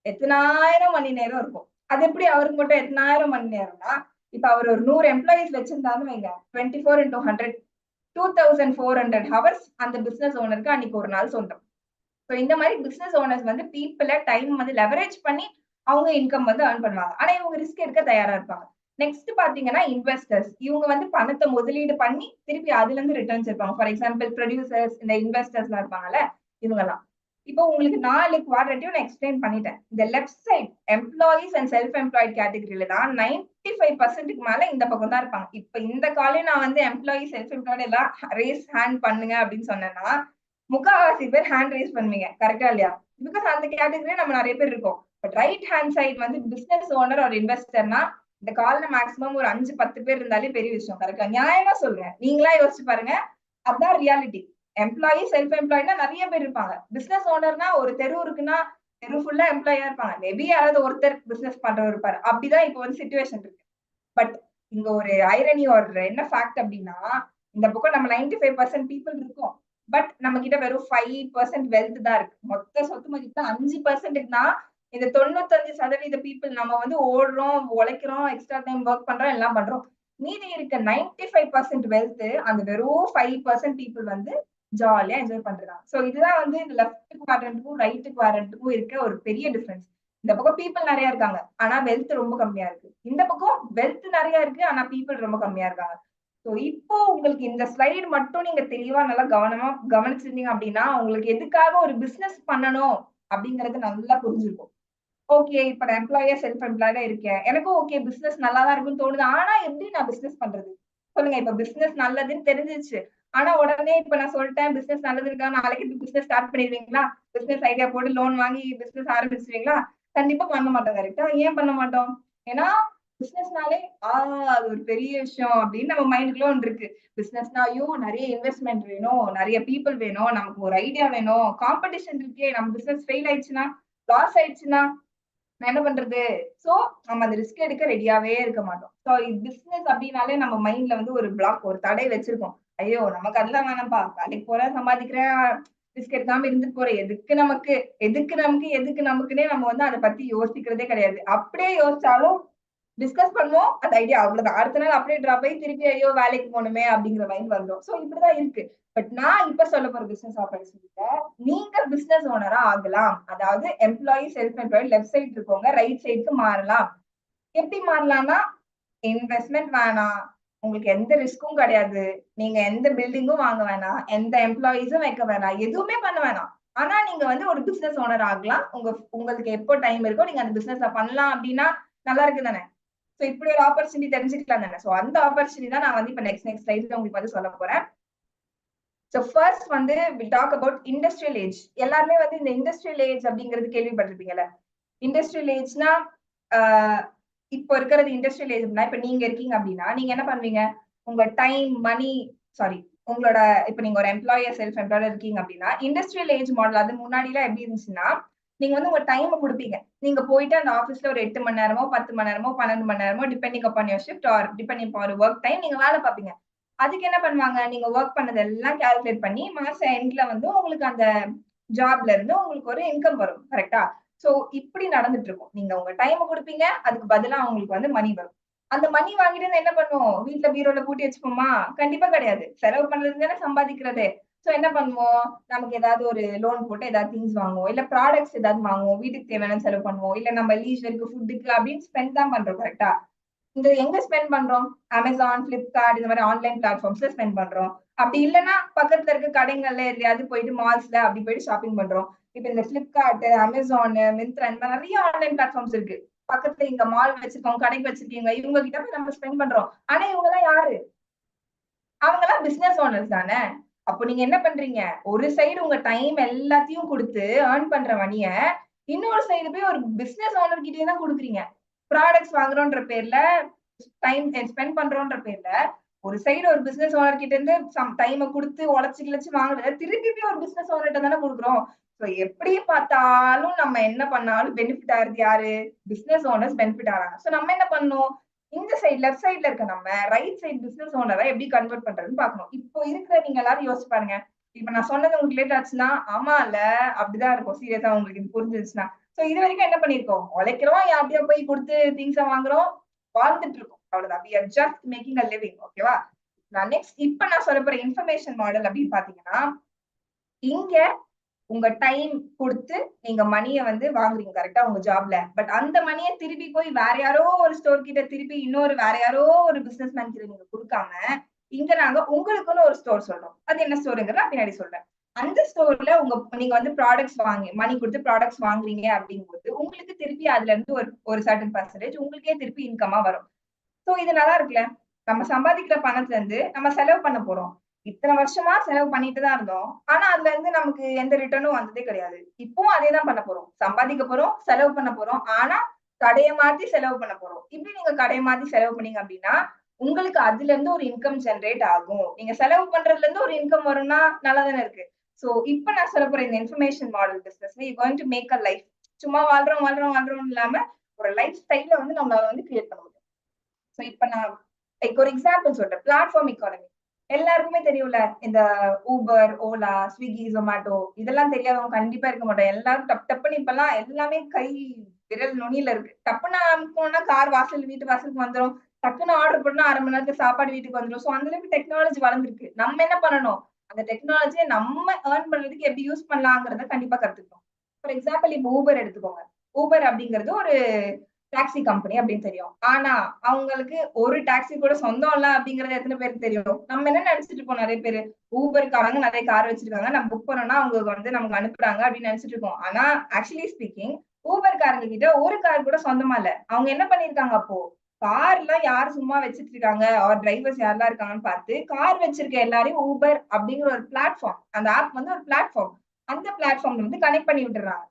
எத்தனாயிரம் மணி நேரம் இருக்கும். அது எப்படி அவருக்கு மட்டும் எத்தனாயிரம் மணி நேரம்னா, இப்ப அவர் ஒரு 100 எம்ப்ளாயிஸ் வச்சிருந்தாலும் வைங்க, 24 into 100 2400 ஹவர்ஸ் அந்த பிசினஸ் ஓனருக்கு அன்னைக்கு ஒரு நாள் சொந்தம். சோ இந்த மாதிரி பிசினஸ் ஓனர்ஸ் வந்து பீப்புள டைம் வந்து லெவரேஜ் பண்ணி அவங்க இன்கம் வந்து ஏர்ன் பண்ணுவாங்க. ஆனா இவங்க ரிஸ்க் எடுக்க தயாரா இருப்பாங்க. நெக்ஸ்ட் பாத்தீங்கன்னா இன்வெஸ்டர்ஸ். இவங்க வந்து பணத்தை முதலீடு பண்ணி திருப்பி அதுல இருந்து ரிட்டர்ன்ஸ் இருப்பாங்க. ஃபார் எக்ஸாம்பிள் ப்ரொடியூசர்ஸ், இந்த இன்வெஸ்டர்ஸ் எல்லாம் இருப்பாங்கல்ல, இவங்கலாம். இப்போ உங்களுக்கு 4 குவாட்ரண்ட்டையும் நான் எக்ஸ்பிளைன் பண்ணிட்டேன். இந்த left side employees and self employed கேட்டகரியில தான் 95% மேல இந்த பக்கம் தான் இருப்பாங்க. இப்ப இந்த காலையும் நான் வந்து எம்ப்ளாயி செல்ஃப் எம்ப்ளாய்டு எல்லாம் ரேஸ் ஹேண்ட் பண்ணுங்க அப்படின்னு சொன்னேன்னா முக்காவாசி பேர் ஹேண்ட் ரைஸ் பண்ணுவீங்க. கரெக்டா இல்லையா? பிகாஸ் அந்த கேட்டகரியில நம்ம நிறைய பேர் இருக்கோம். பட் ரைட் ஹேண்ட் சைடு வந்து பிசினஸ் ஓனர் ஒரு இன்வெஸ்டர்னா இந்த கால்ல மேக்ஸிமம் ஒரு 5-10 பேர் இருந்தாலே பெரிய விஷயம். கரெக்டா? நியாயமா சொல்றேன். நீங்களா யோசிச்சு பாருங்க. அதான் ரியாலிட்டி. எம்ப்ளாயி செல்ஃப் எம்ப்ளாய்னா நிறைய பேர் இருப்பாங்க. பிசினஸ் ஓனர்னா ஒரு தெரு இருக்குன்னா தெரு ஃபுல்லா எம்ப்ளாயா இருப்பாங்க. மேபி யாராவது ஒருத்தர் பிசினஸ் பண்றவர் இருப்பாரு. அப்படிதான் இப்போ வந்து சிச்சுவேஷன் இருக்கு. பட் இங்க ஒரு ஐரணி ஒரு என்ன ஃபேக்ட் அப்படின்னா, இந்த பக்கம் நம்ம 95% பீப்புள் இருக்கோம். பட் நம்ம கிட்ட வெறும் 5% வெல்த் தான் இருக்கு. மொத்த சொத்து மதிப்பு 5%க்குனா இந்த 95% பீப்புள் நம்ம வந்து ஓடுறோம், உழைக்கிறோம், எக்ஸ்ட்ரா டைம் ஒர்க் பண்றோம், எல்லாம் பண்றோம். மீதி இருக்க 95% வெல்த் அந்த வெறும் 5% பீப்புள் வந்து ஜாலியா என்ஜாய் பண்றாங்க. சோ இதுதான் வந்து லெஃப்ட் குவாட்ரண்ட்க்கும் ரைட் குவாட்ரண்ட்க்கும் இருக்க ஒரு பெரிய டிஃபரன்ஸ். இந்த பக்கம் பீப்புள் நிறைய இருக்காங்க, ஆனா வெல்த் ரொம்ப கம்மியா இருக்கு. இந்த பக்கம் வெல்த் நிறைய இருக்கு, ஆனா பீப்புள் ரொம்ப கம்மியா இருக்காங்க. சோ இப்போ உங்களுக்கு இந்த ஸ்லைடு மட்டும் நீங்க தெளிவா நல்லா கவனமா கவனிச்சிருந்தீங்க அப்படின்னா உங்களுக்கு எதுக்காக ஒரு பிசினஸ் பண்ணணும் அப்படிங்கறது நல்லா புரிஞ்சிருக்கும். ஓகே, இப்ப நான் எம்ப்ளாயா செல்ஃப் எம்ப்ளாய்டா இருக்கேன், எனக்கும் ஓகே பிசினஸ் நல்லாதான் இருக்குன்னு தோணுது. ஆனா எப்படி நான் பிசினஸ் பண்றது சொல்லுங்க. இப்ப பிசினஸ் நல்லதுன்னு தெரிஞ்சிருச்சு, ஆனா உடனே இப்ப நான் சொல்லிட்டேன் பிசினஸ் நல்லது இருக்கா, நாளைக்கு பிசினஸ் ஸ்டார்ட் பண்ணிடுவீங்களா? பிசினஸ் ஐடியா போட்டு லோன் வாங்கி பிசினஸ் ஆரம்பிச்சிருவீங்களா? கண்டிப்பா பண்ண மாட்டோம். கரெக்டா? ஏன் பண்ண மாட்டோம்? ஏன்னா பிசினஸ்னாலே அது ஒரு பெரிய விஷயம் அப்படின்னு நம்ம மைண்டுக்குள்ள ஒன்று இருக்கு. பிசினஸ்னா ஐயோ நிறைய இன்வெஸ்ட்மெண்ட் வேணும், நிறைய பீப்புள் வேணும், நமக்கு ஒரு ஐடியா வேணும், காம்படிஷன் இருக்கே, நம்ம பிசினஸ் ஃபெயில் ஆயிடுச்சுன்னா, லாஸ் ஆயிடுச்சுன்னா நான் என்ன பண்றது? சோ நம்ம அந்த ரிஸ்க் எடுக்க ரெடியாவே இருக்க மாட்டோம். சோ பிசினஸ் அப்படின்னாலே நம்ம மைண்ட்ல வந்து ஒரு பிளாக், ஒரு தடை வச்சிருக்கோம். ஐயோ நமக்கு அதெல்லாம் வேணாம்ப்பா, வேலைக்கு போறேன், சம்பாதிக்கிறேன், ரிஸ்க் எடுக்காம இருந்துட்டு போறேன், எதுக்கு நமக்கு, எதுக்கு நமக்கு, எதுக்கு நமக்குன்னே நம்ம வந்து அதை பத்தி யோசிக்கிறதே கிடையாது. அப்படியே யோசிச்சாலும் டிஸ்கஸ் பண்ணுவோம், அந்த ஐடியா அவ்வளவுதான். அடுத்த நாள் அப்படியே டிராப் ஆகி திருப்பி ஐயோ வேலைக்கு போகணுமே அப்படிங்கிற மைண்ட் வந்துடும். சோ இப்படிதான் இருக்கு. பட் நான் இப்ப சொல்ல போற பிசினஸ் ஆப்பர்ச்சுனிட்டில நீங்க பிசினஸ் ஓனரா ஆகலாம். அதாவது employee self employed left side இருக்கவங்க ரைட் சைடுக்கு மாறலாம். எப்படி மாறலாம்னா இன்வெஸ்ட்மெண்ட் வேணாம், உங்களுக்கு எந்த ரிஸ்க்கும் கிடையாது, நீங்க எந்த பில்டிங்கும் வாங்க வேணாம், எந்த எம்ப்ளாயிஸும் வைக்க வேணாம், எதுவுமே பண்ண வேணாம். ஆனா நீங்க வந்து ஒரு பிசினஸ் ஓனர் ஆகலாம். உங்களுக்கு எப்போ டைம் இருக்கோ நீங்க அந்த பிசினஸ் பண்ணலாம் அப்படின்னா நல்லா இருக்கு தானே? சோ இப்படி ஒரு ஆப்பர்ச்சுனிட்டி தெரிஞ்சுக்கலாம் தானே? சோ அந்த ஆப்பர்ச்சுனிட்டி தான் நான் வந்து இப்ப நெக்ஸ்ட் ஸ்லைட்ல உங்களுக்கு வந்து சொல்ல போறேன். சோ ஃபர்ஸ்ட் வந்து we talk about industrial age. எல்லாருமே வந்து இந்த இண்டஸ்ட்ரியல் ஏஜ் அப்படிங்கிறது கேள்விப்பட்டிருப்பீங்கல்ல. இண்டஸ்ட்ரியல் ஏஜ்னா இப்போ இருக்கிறது இண்டஸ்ட்ரியல் ஏஜ்னா இப்ப நீங்க இருக்கீங்க அப்படின்னா நீங்க என்ன பண்ணுவீங்க? உங்க டைம், மணி, சாரி, உங்களோட இப்ப நீங்க ஒரு எம்ப்ளாயர் செல்ஃப் எம்ப்ளாய்டா இருக்கீங்க அப்படின்னா இண்டஸ்ட்ரியல் ஏஜ் மாடல் அது முன்னாடி எல்லாம் எப்படி இருந்துச்சுன்னா நீங்க வந்து உங்க டைம் கொடுப்பீங்க. நீங்க போயிட்டு அந்த ஆபீஸ்ல ஒரு 8 மணி நேரமோ 10 மணி நேரமோ 12 மணி நேரமோ depending upon your shift or depending upon work time நீங்க வேலை பார்ப்பீங்க. அதுக்கு என்ன பண்ணுவாங்க? நீங்க ஒர்க் பண்ணதெல்லாம் கால்குலேட் பண்ணி மாசம் எண்ட்ல வந்து உங்களுக்கு அந்த ஜாப்ல இருந்து உங்களுக்கு ஒரு இன்கம் வரும். கரெக்டா? சோ இப்படி நடந்துட்டு இருக்கும். நீங்க உங்க டைம் குடுப்பீங்க, அதுக்கு பதிலா உங்களுக்கு வந்து மணி வரும். அந்த மணி வாங்கிட்டு என்ன பண்ணுவோம்? வீட்ல பீரோல பூட்டி வச்சுப்போமா? கண்டிப்பா கிடையாது. செலவு பண்றது தானே சம்பாதிக்கிறதே. சோ என்ன பண்ணுவோம்? நமக்கு ஏதாவது ஒரு லோன் போட்டு ஏதாவது திங்ஸ் வாங்குவோம். இல்ல ப்ராடக்ட்ஸ் ஏதாவது வாங்குவோம். வீட்டுக்கு தேவையான செலவு பண்ணுவோம். இல்ல நம்ம லீஜருக்கு, ஃபுட்டுக்கு அப்படின்னு ஸ்பெண்ட் தான் பண்றோம். கரெக்ட்டா? இந்த எங்க ஸ்பெண்ட் பண்றோம்? Amazon, Flipkart இந்த மாதிரி ஆன்லைன் பிளாட்ஃபார்ம்ஸ்ல ஸ்பெண்ட் பண்றோம். அப்படி இல்லன்னா பக்கத்துல இருக்க கடைகள்ல எதுலயாவது போயிட்டு மால்ஸ்ல அப்படி போயிட்டு ஷாப்பிங் பண்றோம். இப்ப இந்த Flipkart, Amazon, Myntra இந்த மாதிரி நிறைய ஆன்லைன் பிளாட்ஃபார்ம்ஸ் இருக்கு. பக்கத்துல இங்க மால் வச்சிருக்கோம், கடைக்கு வச்சிருக்கீங்க, இவங்க கிட்ட போய் நம்ம ஸ்பெண்ட் பண்றோம். ஆனா இவங்க எல்லாம் யாரு? அவங்க எல்லாம் பிசினஸ் ஓனர்ஸ் தானே. அப்போ நீங்க என்ன பண்றீங்க? ஒரு சைடு உங்க டைம் எல்லாத்தையும் குடுத்து ஏர்ன் பண்ற மணிய, இன்னொரு சைடு போய் ஒரு பிசினஸ் ஓனர் கிட்டயே தான் குடுக்குறீங்க. ப்ராடக்ட்ஸ் வாங்குறோம்ன்ற பேர்ல, டைம் ஸ்பெண்ட் பண்றோம்ன்ற பேர்ல, ஒரு சைடு ஒரு பிசினஸ் ஓனர் கிட்ட இருந்து டைம குடுத்து உழைச்சு கிழச்சு வாங்குறத திருப்பி போய் ஒரு பிசினஸ் ஓனர்ட்ட தானே குடுக்குறோம். சோ எப்படி பார்த்தாலும் நம்ம என்ன பண்ணாலும் பெனிஃபிட் ஆகுறது யாரு? பிசினஸ் ஓனர்ஸ் பெனிஃபிட் ஆறாங்க. சோ நம்ம என்ன பண்ணணும்? இந்த சைடு லெஃப்ட் சைடுல இருக்க நம்ம ரைட் சைடு பிசினஸ் ஓனரை எப்படி கன்வெர்ட் பண்றதுன்னு பார்க்கணும். இப்போ இருக்கிற நீங்க எல்லாரும் யோசிச்சு பாருங்க. இப்ப நான் சொன்னது உங்களுக்கு லேட் ஆச்சுன்னா, ஆமால்ல அப்படிதான் இருக்கும். சீரியஸா உங்களுக்கு இது புரிஞ்சிருச்சுன்னா. சோ இது வரைக்கும் என்ன பண்ணியிருக்கோம்? உழைக்கிறோம், யார்ட்டயோ போய் குடுத்து திங்ஸ வாங்குறோம், வாழ்ந்துட்டு இருக்கோம். அவ்வளவுதான். We are just making a living. ஓகேவா? நான் இப்ப நான் சொல்லப் போற இன்ஃபர்மேஷன் மாடல் அப்படின்னு பாத்தீங்கன்னா, இங்க உங்க டைம் குடுத்து நீங்க மணிய வந்து வாங்குறீங்க கரெக்ட்டா உங்க ஜாப்ல. பட் அந்த மணிய திருப்பி போய் வேற யாரோ ஒரு ஸ்டோர் கிட்ட திருப்பி இன்னொரு வேற யாரோ ஒரு பிசினஸ் மேன் கிட்ட நீங்க குடுக்காம, இங்க நாங்க உங்களுக்குன்னு ஒரு ஸ்டோர் சொல்றோம். அது என்ன ஸ்டோர்ங்கிறத நான் பின்னாடி சொல்றேன். அந்த ஸ்டோர்ல நீங்க வந்து ப்ராடக்ட்ஸ் மணி குடுத்து ப்ராடக்ட்ஸ் வாங்குறீங்க அப்படிங்கும்போது, உங்களுக்கு திருப்பி அதுல இருந்து ஒரு ஒரு சர்டன் பெர்சன்டேஜ் உங்களுக்கே திருப்பி இன்கமா வரும். சோ இது நல்லா இருக்குல்ல. நம்ம சம்பாதிக்கிற பணத்துல இருந்து நம்ம செலவு பண்ண போறோம். இத்தன வருஷமா செலவு பண்ணிட்டு தான் இருந்தோம். ஆனா அதுல இருந்து நமக்கு எந்த ரிட்டர்னும் வந்ததே கிடையாது. இப்பவும் அதே தான் பண்ண போறோம். சம்பாதிக்க போறோம், செலவு பண்ண போறோம். ஆனா கடைய மாத்தி செலவு பண்ண போறோம். இப்படி நீங்க கடைய மாத்தி செலவு பண்ணீங்க அப்படின்னா, உங்களுக்கு அதுல இருந்து ஒரு இன்கம் ஜெனரேட் ஆகும். நீங்க செலவு பண்றதுல இருந்து ஒரு இன்கம் வரும்னா நல்லா தானே இருக்கு. சோ இப்ப நான் சொல்லப் போற இந்த இன்ஃபர்மேஷன் மாடல் பிசினஸ்ல you going to make a life. சும்மா வாழ்றோம் இல்லாம ஒரு லைஃப் ஸ்டைல வந்து நம்மளால வந்து கிரியேட் பண்ண முடியும். சோ இப்ப நான் லைக் ஒரு எக்ஸாம்பிள் சொல்றேன். Platform economy. எல்லாருக்குமே தெரியும்ல. இந்த ஊபர், ஓலா, ஸ்விக்கி, ஜொமேட்டோ இதெல்லாம் தெரியாதவங்க கண்டிப்பா இருக்க மாட்டோம். எல்லாரும் டப் டப்புன்னு இப்பல்லாம் எல்லாமே விரல் நுனியில இருக்கு. டப்புன்னு அமுக்குனோம்னா கார் வீட்டு வாசலுக்கு வந்துரும். டக்குன்னு ஆர்டர் பண்ணா 1/2 மணி நேரத்துல சாப்பாடு வீட்டுக்கு வந்துரும். சோ அந்த அளவுக்கு டெக்னாலஜி வளர்ந்திருக்கு. நம்ம என்ன பண்ணணும்? அந்த டெக்னாலஜிய நம்ம ஏர்ன் பண்றதுக்கு எப்படி யூஸ் பண்ணலாங்கிறத கண்டிப்பா கத்துக்கணும். ஃபார் எக்ஸாம்பிள் இப்ப ஊபர் எடுத்துக்கோங்க. ஊபர் அப்படிங்கிறது ஒரு டாக்ஸி கம்பெனி அப்படின்னு தெரியும். ஆனா, அவங்களுக்கு ஒரு டாக்ஸி கூட சொந்தம் இல்ல அப்படிங்கிறது எத்தன பேருக்கு தெரியும்? நம்ம என்ன நெனச்சுட்டு இருக்கோம் நெறைய பேரு. ஊபர்காரங்க நெறைய கார் வச்சிருக்காங்க. நம்ம புக் பண்ணோம்னா அவங்க வந்து நமக்கு அனுப்புறாங்க அப்படின்னு நெனச்சுட்டு இருக்கோம். ஆனா, ஆக்சுவலி ஸ்பீக்கிங் ஊபர்காரங்க கிட்ட ஒரு கார் கூட சொந்தமா இல்ல. அவங்க என்ன பண்ணியிருக்காங்க அப்போ? கார்லாம் யார் சும்மா வச்சுட்டு இருக்காங்க? டிரைவர்ஸ் யாரெல்லாம் இருக்காங்கன்னு பார்த்து, கார் வச்சிருக்க எல்லாரையும் ஊபர் அப்படிங்கிற ஒரு பிளாட்ஃபார்ம். அந்த ஆப் வந்து ஒரு பிளாட்ஃபார்ம். அந்த பிளாட்ஃபார்ம்ல வந்து கனெக்ட் பண்ணி விட்டுர்றாங்க.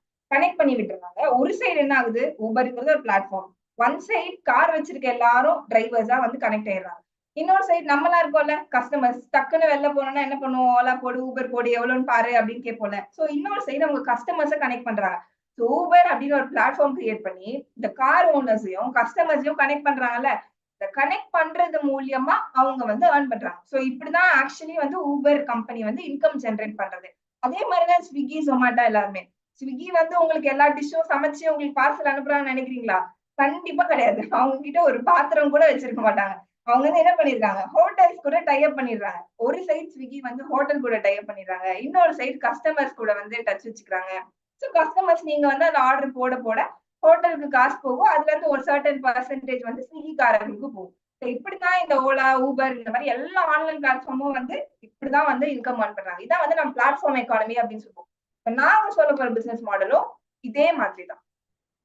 ஒரு சைடு என்ன ஆகுது? ஊபர்ங்கிறது ஒரு பிளாட்ஃபார்ம். ஒன் சைடு கார் வச்சிருக்க எல்லாரும் டிரைவர்ஸா வந்து கனெக்ட் ஆயிடுறாங்க. இன்னொரு சைடு நம்மலாம் இருக்கோம்ல கஸ்டமர்ஸ். டக்குன்னு வெளில போனோம்னா என்ன பண்ணுவோம்? ஓலா போடு, ஊபர் போடு, எவ்வளோன்னு பாரு அப்படின்னு கேட்போம்ல. சோ இன்னொரு சைடு அவங்க கஸ்டமர்ஸ கனெக்ட் பண்றாங்க. சோ ஊபர் அப்படின்னு ஒரு பிளாட்ஃபார்ம் கிரியேட் பண்ணி, இந்த கார் ஓனர்ஸையும், கஸ்டமர்ஸையும் கனெக்ட் பண்றாங்கல்ல. இந்த கனெக்ட் பண்றது மூலியமா அவங்க வந்து ஏர்ன் பண்றாங்க. சோ இப்படிதான் ஆக்சுவலி வந்து ஊபர் கம்பெனி வந்து இன்கம் ஜெனரேட் பண்றது. அதே மாதிரி தான் ஸ்விக்கி, சொமாட்டோ எல்லாருமே. ஸ்விக்கி வந்து உங்களுக்கு எல்லா டிஷ்ஷும் சமைச்சு உங்களுக்கு பார்சல் அனுப்புறாங்கன்னு நினைக்கிறீங்களா? கண்டிப்பா கிடையாது. அவங்க கிட்ட ஒரு பாத்திரம் கூட வச்சிருக்க மாட்டாங்க. அவங்க வந்து என்ன பண்ணிருக்காங்க? ஹோட்டல்ஸ் கூட டை அப் பண்ணிடுறாங்க. ஒரு சைடு ஸ்விக்கி வந்து ஹோட்டல் கூட டை அப் பண்ணிடுறாங்க. இன்னொரு சைடு கஸ்டமர்ஸ் கூட வந்து டச் வச்சுக்கிறாங்க. சோ கஸ்டமர்ஸ் நீங்க வந்து அந்த ஆர்டர் போட ஹோட்டலுக்கு காசு போகும். அதுல இருந்து ஒரு சர்டன் பெர்சன்டேஜ் வந்து ஸ்விக்கி காரங்களுக்கு போகும். சோ இப்படித்தான் இந்த ஓலா, ஊபர் இந்த மாதிரி எல்லா ஆன்லைன் பிளாட்ஃபார்மும் வந்து இப்படிதான் வந்து இன்கம் ஏர்ன் பண்றாங்க. இதான் வந்து நம்ம பிளாட்ஃபார்ம் எக்கானமி அப்படின்னு சொல்லுவோம். இப்ப நாங்க சொல்லப் போற பிசினஸ் மாடலும் இதே மாதிரி தான்.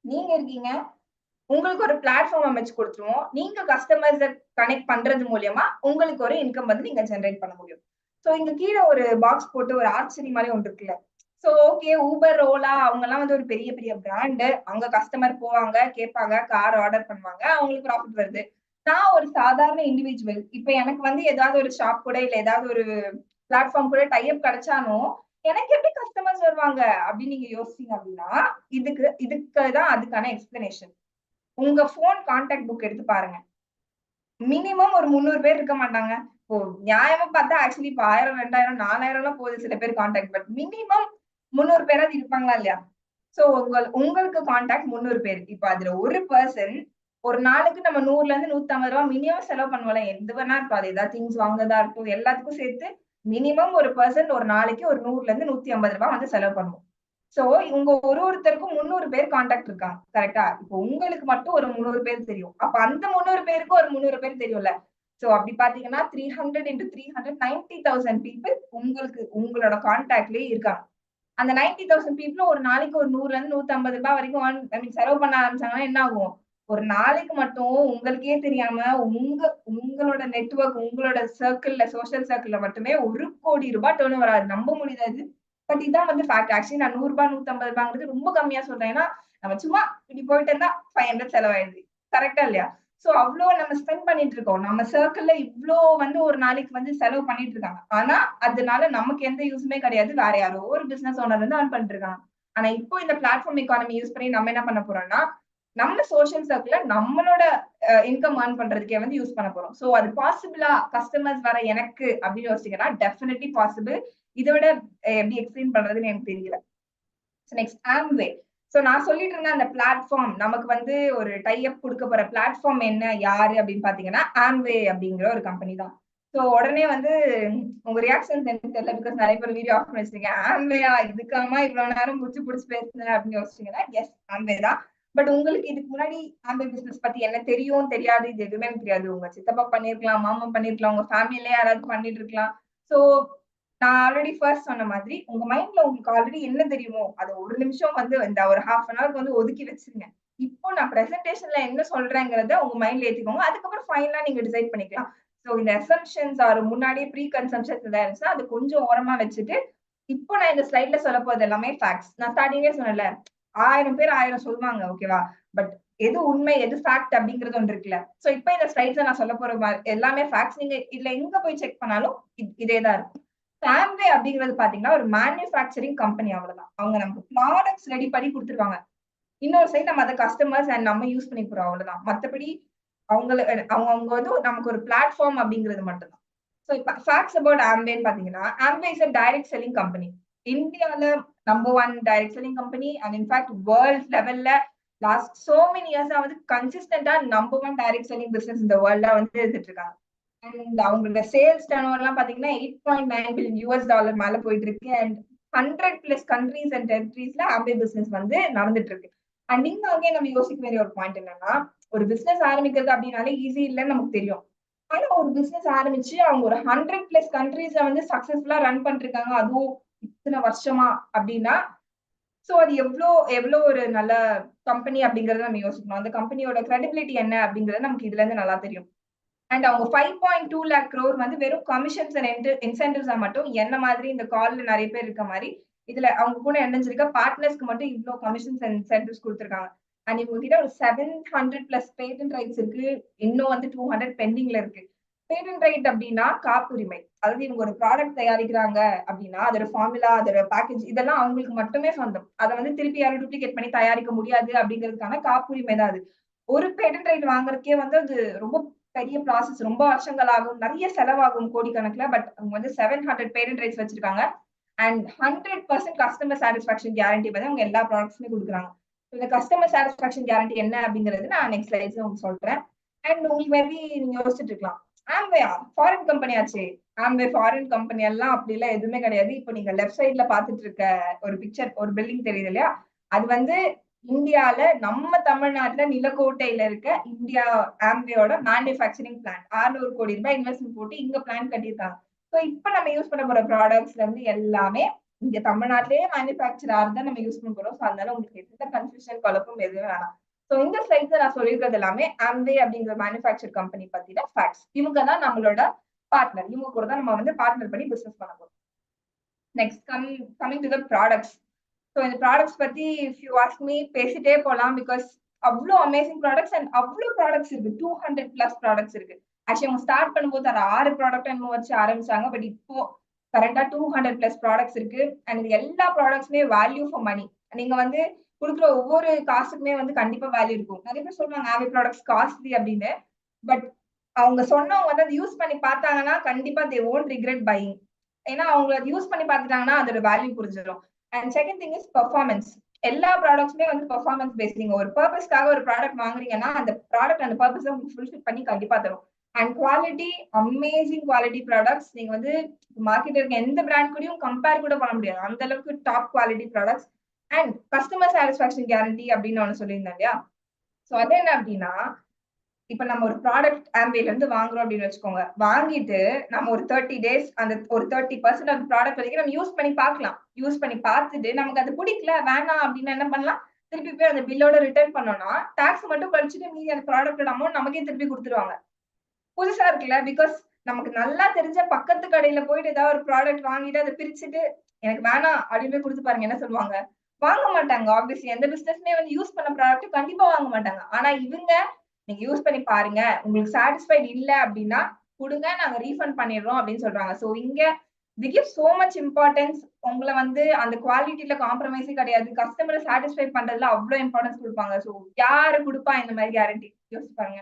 நீங்க இருக்கீங்க. உங்களுக்கு ஒரு பிளாட்ஃபார்ம் அமைச்சு குடுத்துருவோம். நீங்க கஸ்டமர்ஸ கனெக்ட் பண்றது மூலியமா உங்களுக்கு ஒரு இன்கம் வந்து நீங்க ஜெனரேட் பண்ண முடியும். சோ இங்க கீழ ஒரு பாக்ஸ் போட்டு ஒரு ஆர்ச்சரி மாரி ஒண்ணு இருக்குல்ல. சோ ஓகே ஊபர், ஓலா அவங்கலாம் வந்து ஒரு பெரிய பெரிய பிராண்ட். அங்க கஸ்டமர் போவாங்க, கேட்பாங்க, கார் ஆர்டர் பண்ணுவாங்க. அவங்களுக்கு ப்ராஃபிட் வருது. நான் ஒரு சாதாரண இண்டிவிஜுவல். இப்ப எனக்கு வந்து ஏதாவது ஒரு ஷாப் கூட இல்ல ஏதாவது ஒரு பிளாட்ஃபார்ம் கூட டை அப் கிடைச்சாலும், எனக்கு எப்படி கஸ்டமர்ஸ் வருவாங்க? அப்படின்னு நீங்க யோசிச்சீங்க அப்படின்னா, இதுக்கு தான் அதுக்கான எக்ஸ்ப்ளனேஷன். உங்க ஃபோன் கான்டாக்ட் புக் எடுத்து பாருங்க. மினிமம் ஒரு 300 பேர் இருக்க மாட்டாங்க. இப்போ நியாயமா பார்த்தா ஆக்சுவலி இப்ப 1000, 2000, 4000லாம் போகுது சில பேர் கான்டாக்ட். பட் மினிமம் 300 பேராவது இருப்பாங்களா இல்லையா? சோ உங்களுக்கு கான்டாக்ட் 300 பேர். இப்ப அதுல ஒரு பெர்சன் ஒரு நாளுக்கு நம்ம 100ல இருந்து ரூ. 150 மினிமம் செலவு பண்ணுவோம்ல. எது வேணா இருக்கும். அது ஏதாவது திங்ஸ் வாங்குறதா இருக்கட்டும், எல்லாத்துக்கும் சேர்த்து மினிமம் ஒரு பெர்சன் ஒரு நாளைக்கு ஒரு ரூ. 100ல இருந்து ரூ. 150 வந்து செலவு பண்ணுவோம். சோ, இவங்க ஒருத்தருக்கும் 300 பேர் கான்டாக்ட் இருக்காங்க. கரெக்ட்டா? இப்போ உங்களுக்கு மட்டும் ஒரு 300 பேர் தெரியும். அப்ப அந்த 300 பேருக்கு ஒரு 300 பேர் தெரியும்ல. சோ, அப்படி பார்த்தீங்கன்னா 300 இன்டூ 300 90,000 பீப்பிள் உங்களோட கான்டாக்ட்லயே இருக்காங்க. அந்த 90,000 பீப்பிளும் ஒரு நாளைக்கு ஒரு 100ல இருந்து ரூ. 150 வரைக்கும் ஐ மீன் செலவு பண்ண ஆரம்பிச்சாங்கன்னா என்ன ஆகும்? ஒரு நாளைக்கு மட்டும் உங்களுக்கே தெரியாம உங்களோட நெட்வொர்க், உங்களோட சர்க்கிள்ல, சோசியல் சர்க்கிள்ல மட்டுமே 1,00,00,000 ரூபாய் டர்ன் ஓவர் ஆகுது. நம்ப முடியுதா இது? பட் இதான் வந்து ஃபேக்ட். ஆக்சுவலி நான் ரூ. 100 ரூ. 150 ரொம்ப கம்மியா சொல்றேன். ஏன்னா, நம்ம சும்மா இப்படி போயிட்டு இருந்தா 500 செலவாயிடுது. கரெக்ட்டா இல்லையா? சோ அவ்ளோ நம்ம ஸ்பெண்ட் பண்ணிட்டு இருக்கோம். நம்ம சர்க்கிள்ல இவ்ளோ வந்து ஒரு நாளைக்கு வந்து செலவு பண்ணிட்டு இருக்காங்க. ஆனா, அதனால நமக்கு எந்த யூஸுமே கிடையாது. வேற யாரோ ஒரு பிசினஸ் ஓனர் வந்து ஏர்ன் பண்ணிட்டு இருக்காங்க. ஆனா, இப்போ இந்த பிளாட்ஃபார்ம் எக்கானமி யூஸ் பண்ணி நம்ம என்ன பண்ண போறோம்னா, நம்ம சோசியல் சர்க்கிள்ல நம்மளோட இன்கம் ஏர்ன் பண்றதுக்கே வந்து யூஸ் பண்ண போறோம். சோ அது பாசிபிளா கஸ்டமர்ஸ் வர எனக்கு அப்படின்னு யோசிச்சீங்கன்னா, டெஃபினெட்லி பாசிபிள். இத விட எப்படி எக்ஸ்பிளைன் பண்றதுன்னு எனக்கு தெரியல. Next Amway. சோ நான் சொல்லிட்டு இருந்த அந்த பிளாட்ஃபார்ம் நமக்கு வந்து ஒரு டை அப் குடுக்க போற பிளாட்ஃபார்ம் என்ன, யாரு அப்படின்னு பாத்தீங்கன்னா, ஆம்வே அப்படிங்கிற ஒரு கம்பெனி தான். சோ உடனே வந்து உங்க ரியாக்ஷன்ஸ் எனக்கு தெரியல. பிகாஸ் நிறைய பேர் வீடியோ ஆஃப் பண்ணி வச்சிருக்கீங்க. ஆம்வேயா இதுக்காமா இவ்வளவு நேரம் முடிச்சு புடிச்சு பேசுனேன் அப்படின்னு யோசிச்சீங்கன்னா, எஸ் ஆம்வே தான். பட் உங்களுக்கு இதுக்கு முன்னாடி ஆம்வே பிசினஸ் பத்தி என்ன தெரியும், தெரியாது, இது எதுவுமே எனக்கு தெரியாது. உங்க சித்தப்பா பண்ணிருக்கலாம், மாமா பண்ணிருக்கலாம், உங்க ஃபேமிலிலே யாராவது பண்ணிட்டு இருக்கலாம். சோ நான் ஆல்ரெடி ஃபர்ஸ்ட் சொன்ன மாதிரி, உங்க மைண்ட்ல உங்களுக்கு ஆல்ரெடி என்ன தெரியுமோ, அத ஒரு நிமிஷம் வந்து இந்த ஒரு 1/2 அன் ஹவர்க்கு வந்து ஒதுக்கி வச்சுருங்க. இப்போ நான் பிரசன்டேஷன்ல என்ன சொல்றேங்கிறத உங்க மைண்ட்ல ஏத்திக்கோங்க. அதுக்கப்புறம் ஃபைனலா நீங்க டிசைட் பண்ணிக்கலாம். சோ இந்த அசம்ப்ஷன்ஸ் ஆர் முன்னாடியே ப்ரீ கன்செப்ஷன்ஸ் எதா இருந்துச்சுன்னா, அது கொஞ்சம் ஓரமா வச்சுட்டு, இப்போ நான் இந்த ஸ்லைட்ல சொல்லப் போறது எல்லாமே ஃபேக்ட்ஸ். நான் ஸ்டார்ட்டிங்லயே சொன்னேன்ல, 1000 பேர் 1000 சொல்லுவாங்க. ஓகேவா? பட் எது உண்மை, எது ஃபேக்ட் அப்படிங்கிறது ஒண்ணு இருக்குல்ல. சோ இப்ப இந்த ஸ்லைட்ஸ்ல நான் சொல்லப் போற எல்லாமே ஃபேக்ட்ஸ். நீங்க இதுல எங்க போய் செக் பண்ணாலும் இதே தான் இருக்கும். சாம்வே அப்படிங்கிறது பாத்தீங்கன்னா, ஒரு மேனுஃபேக்சரிங் கம்பெனி அவ்வளவுதான். அவங்க நமக்கு ப்ராடக்ட்ஸ் ரெடி பண்ணி குடுத்துருவாங்க. இன்னொரு சைடு நம்ம அத கஸ்டமர்ஸ் அண்ட் நம்ம யூஸ் பண்ணிக்க போறோம் அவ்வளவுதான். மத்தபடி அவங்கள அவங்க அவங்க வந்து நமக்கு ஒரு பிளாட்ஃபார்ம் அப்படிங்கிறது மட்டும் தான். சோ இப்ப ஃபேக்ட்ஸ் அபௌட் ஆம்வேன்னு பாத்தீங்கன்னா, Amway is a direct selling company. இந்தியால number 1 direct selling company and in fact world லெவல்ல லாஸ்ட் சோ மெனி இயர்ஸா வந்து கன்சிஸ்டன்ட்டா நம்பர் 1 டைரக்ட் செல்லிங் பிசினஸ் இந்த வேர்ல்ட்ல வந்து இருந்துட்டு இருக்காங்க. அண்ட் அவங்களோட சேல்ஸ் டர்ன்ஓவர்லாம் பாத்தீங்கன்னா $8.9 பில்லியன் மேல போயிட்டு இருக்கு. அண்ட் 100+ கண்ட்ரீஸ் அண்ட் டெரிட்டரிஸ்ல ஆம்பே பிசினஸ் வந்து நடந்துட்டு இருக்கு. அண்ட் நீங்க அங்கே நம்ம யோசிக்க வேண்டிய ஒரு பாயிண்ட் என்னன்னா, ஒரு பிசினஸ் ஆரம்பிக்கிறது அப்படின்னாலே ஈஸி இல்லைன்னு நமக்கு தெரியும். ஆனா ஒரு பிசினஸ் ஆரம்பிச்சு அவங்க ஒரு 100+ கண்ட்ரீஸ்ல வந்து சக்சஸ்ஃபுல்லா ரன் பண்ணிருக்காங்க. அதுவும் இத்தனை வருஷமா அப்படின்னா, சோ அது எவ்வளவு ஒரு நல்ல கம்பெனி அப்படிங்கறத நம்ம யோசிக்கணும். அந்த கம்பெனியோட கிரெடிபிலிட்டி என்ன அப்படிங்கறது நமக்கு இதுல இருந்து நல்லா தெரியும். அண்ட் அவங்க 5.2 லேக் crore வந்து வெறும் கமிஷன்ஸ் அண்ட் இன்சென்டிவ்ஸா மட்டும் என்ன மாதிரி இந்த கால்ல நிறைய பேர் இருக்க மாதிரி இதுல அவங்க கூட இணைஞ்சிருக்க பார்ட்னர்ஸ்க்கு மட்டும் இவ்வளவு கமிஷன்ஸ் அண்ட் இன்சென்டிவ்ஸ் கொடுத்திருக்காங்க. அண்ட் இவங்க கிட்ட ஒரு 700+ பேட்டன்ட் ரைட்ஸ் இருக்கு. இன்னும் வந்து 200 பெண்டிங்ல இருக்கு. பேட்டன்ட் ரைட் அப்படின்னா காப்புரிமை. அதாவது இவங்க ஒரு ப்ராடக்ட் தயாரிக்கிறாங்க அப்படின்னா அதோட ஃபார்முலா, அதோட பேக்கேஜ் இதெல்லாம் அவங்களுக்கு மட்டுமே சொந்தம். அதை வந்து திருப்பி யாரும் டூப்ளிகேட் பண்ணி தயாரிக்க முடியாது அப்படிங்கிறதுக்கான காப்புரிமை தான் அது. ஒரு பேட்டன்ட் ரைட் வாங்குறதுக்கே வந்து அது ரொம்ப பெரிய ப்ராசஸ். ரொம்ப வருஷங்கள் ஆகும். நிறைய செலவாகும் கோடிக்கணக்குல. பட் அவங்க வந்து 700 பேட்டன்ட் ரைட்ஸ் வச்சிருக்காங்க. அண்ட் 100% கஸ்டமர் சாட்டிஸ்ஃபேக்ஷன் கேரண்டி வந்து அவங்க எல்லா ப்ராடக்ட்ஸுமே குடுக்குறாங்க. இந்த கஸ்டமர் சாட்டிஸ்ஃபேக்ஷன் கேரண்டி என்ன அப்படிங்கிறது நான் நெக்ஸ்ட் ஸ்லைட்ஸ்ல உங்களுக்கு சொல்றேன். அண்ட் உங்களுக்கு மேபி நீங்க யோசிச்சுட்டு இருக்கலாம். ஆம்வேயா ஃபாரின் கம்பெனி ஆச்சே. ஆம்வே ஃபாரின் கம்பெனி எல்லாம் அப்படி எல்லாம் எதுவுமே கிடையாது. இப்போ நீங்க லெஃப்ட் சைட்ல பாத்துட்டு இருக்க ஒரு பிக்சர், ஒரு பில்டிங் தெரியுது இல்லையா? அது வந்து இந்தியால நம்ம தமிழ்நாட்டுல நிலக்கோட்டையில இருக்க இந்தியா ஆம்வேயோட மேனுஃபேக்சரிங் பிளான்ட். 600 கோடி ரூபாய் இன்வெஸ்ட்மெண்ட் போட்டு இங்க பிளான் கட்டியிருக்காங்க. சோ இப்ப நம்ம யூஸ் பண்ண போற ப்ராடக்ட்ஸ்ல இருந்து எல்லாமே இங்க தமிழ்நாட்டிலேயே மேனுஃபேக்சர் ஆறத நம்ம யூஸ் பண்ண போறோம். சோ அதனால உங்களுக்கு எந்த கன்ஃபியூஷன் குழப்பம் எதுவும் வேணாம். சோ இந்த ஸ்லைட்ஸ்ல நான் சொல்லியிருக்கிறது எல்லாமே ஆம்வே அப்படிங்கிற மேனுஃபேக்சர் கம்பெனி பத்தின ஃபேக்ட்ஸ். இவங்க தான் நம்மளோட பார்ட்னர். இவங்க கூட தான் நம்ம வந்து பார்ட்னர் பண்ணி பிசினஸ் பண்ண போறோம். Next coming to the products. So இந்த ப்ராடக்ட்ஸ் பத்தி இஃப் யூ ஆஸ்க் மீ பேசிட்டே போலாம். பிகாஸ் அவ்ளோ அமேசிங் ப்ராடக்ட்ஸ் அண்ட் அவ்ளோ ப்ராடக்ட்ஸ் இருக்கு. 200+ ப்ராடக்ட்ஸ் இருக்கு. ஆக்சுவலி அவங்க ஸ்டார்ட் பண்ணும்போது ஒரு 6 ப்ராடக்ட் என்னமோ வச்சு ஆரம்பிச்சாங்க. பட் இப்போ கரெக்டா 200+ ப்ராடக்ட்ஸ் இருக்கு. அண்ட் இது எல்லா ப்ராடக்ட்ஸுமே வேல்யூ ஃபார் மணி. நீங்க வந்து குடுக்குற ஒவ்வொரு காசுக்குமே வந்து கண்டிப்பா வேல்யூ இருக்கும். நிறைய பேர் சொல்லுவாங்க ஆவி ப்ராடக்ட்ஸ் காஸ்ட்லி அப்படின்னு. பட் அவங்க சொன்னவங்க வந்து அதை யூஸ் பண்ணி பார்த்தாங்கன்னா கண்டிப்பா தே ஓன்ட் ரிக்ரெட் பையிங். ஏன்னா அவங்க அதை யூஸ் பண்ணி பார்த்துட்டாங்கன்னா அதோட வேல்யூ புரிஞ்சிடும். And second thing is performance. எல்லா ப்ராடக்ட்ஸுமே வந்து பெர்ஃபார்மன்ஸ் பேஸ்ட். நீங்க ஒரு பர்பஸ்க்காக ஒரு ப்ராடக்ட் வாங்குறீங்கன்னா அந்த ப்ராடக்ட் அந்த பர்பஸ் உங்களுக்கு ஃபுல்ஃபில் பண்ணி கண்டிப்பா தரும். And quality, amazing quality products. நீங்க வந்து மார்க்கெட்ல இருக்க எந்த பிராண்ட் கூடயும் கம்பேர் கூட பண்ண முடியாது. அந்த அளவுக்கு top quality products. And customer satisfaction guarantee அப்படின்னு ஒன்று சொல்லியிருந்தேன் இல்லையா? சோ அது என்ன அப்படின்னா, இப்ப நம்ம ஒரு ப்ராடக்ட் ஆம்வேல இருந்து வாங்குறோம் அப்படின்னு வச்சுக்கோங்க. வாங்கிட்டு நம்ம ஒரு 30 டேஸ் அந்த ஒரு 30% அந்த ப்ராடக்ட் வரைக்கும் நம்ம யூஸ் பண்ணி பார்க்கலாம். யூஸ் பண்ணி பார்த்துட்டு நமக்கு அது பிடிக்கல, வேணாம் அப்படின்னா என்ன பண்ணலாம்? திருப்பி போய் அந்த பில்லோட ரிட்டர்ன் பண்ணோம்னா டாக்ஸ் மட்டும் கழிச்சுட்டு மீதி அந்த ப்ராடக்டோட அமௌண்ட் நமக்கே திருப்பி கொடுத்துருவாங்க. புதுசா இருக்குல்ல. பிகாஸ் நமக்கு நல்லா தெரிஞ்ச பக்கத்து கடையில போயிட்டு ஏதாவது ஒரு ப்ராடக்ட் வாங்கிட்டு அதை பிரிச்சுட்டு எனக்கு வேணாம் அப்படின்னு போய் கொடுத்து பாருங்க என்ன சொல்லுவாங்க? வாங்க மாட்டாங்க. ஆப்வியஸ்லி எந்த பிசினஸ்மே வந்து யூஸ் பண்ண ப்ராடக்ட் கண்டிப்பா வாங்க மாட்டாங்க. ஆனா இவங்க நீங்க யூஸ் பண்ணி பாருங்க, உங்களுக்கு சாட்டிஸ்ஃபைட் இல்ல அப்படின்னா குடுங்க, நாங்க ரீஃபண்ட் பண்ணிடுறோம் அப்படின்னு சொல்றாங்க. சோ இங்க தி கிவ் சோ மச் இம்பார்ட்டன்ஸ். உங்கள வந்து அந்த குவாலிட்டில காம்ப்ரமைஸே கிடையாது. கஸ்டமரை சாட்டிஸ்ஃபை பண்றதுல அவ்வளவு இம்பார்ட்டன்ஸ் குடுப்பாங்க. சோ யாரு குடுப்பா இந்த மாதிரி கேரண்டி? யோசிச்சு பாருங்க.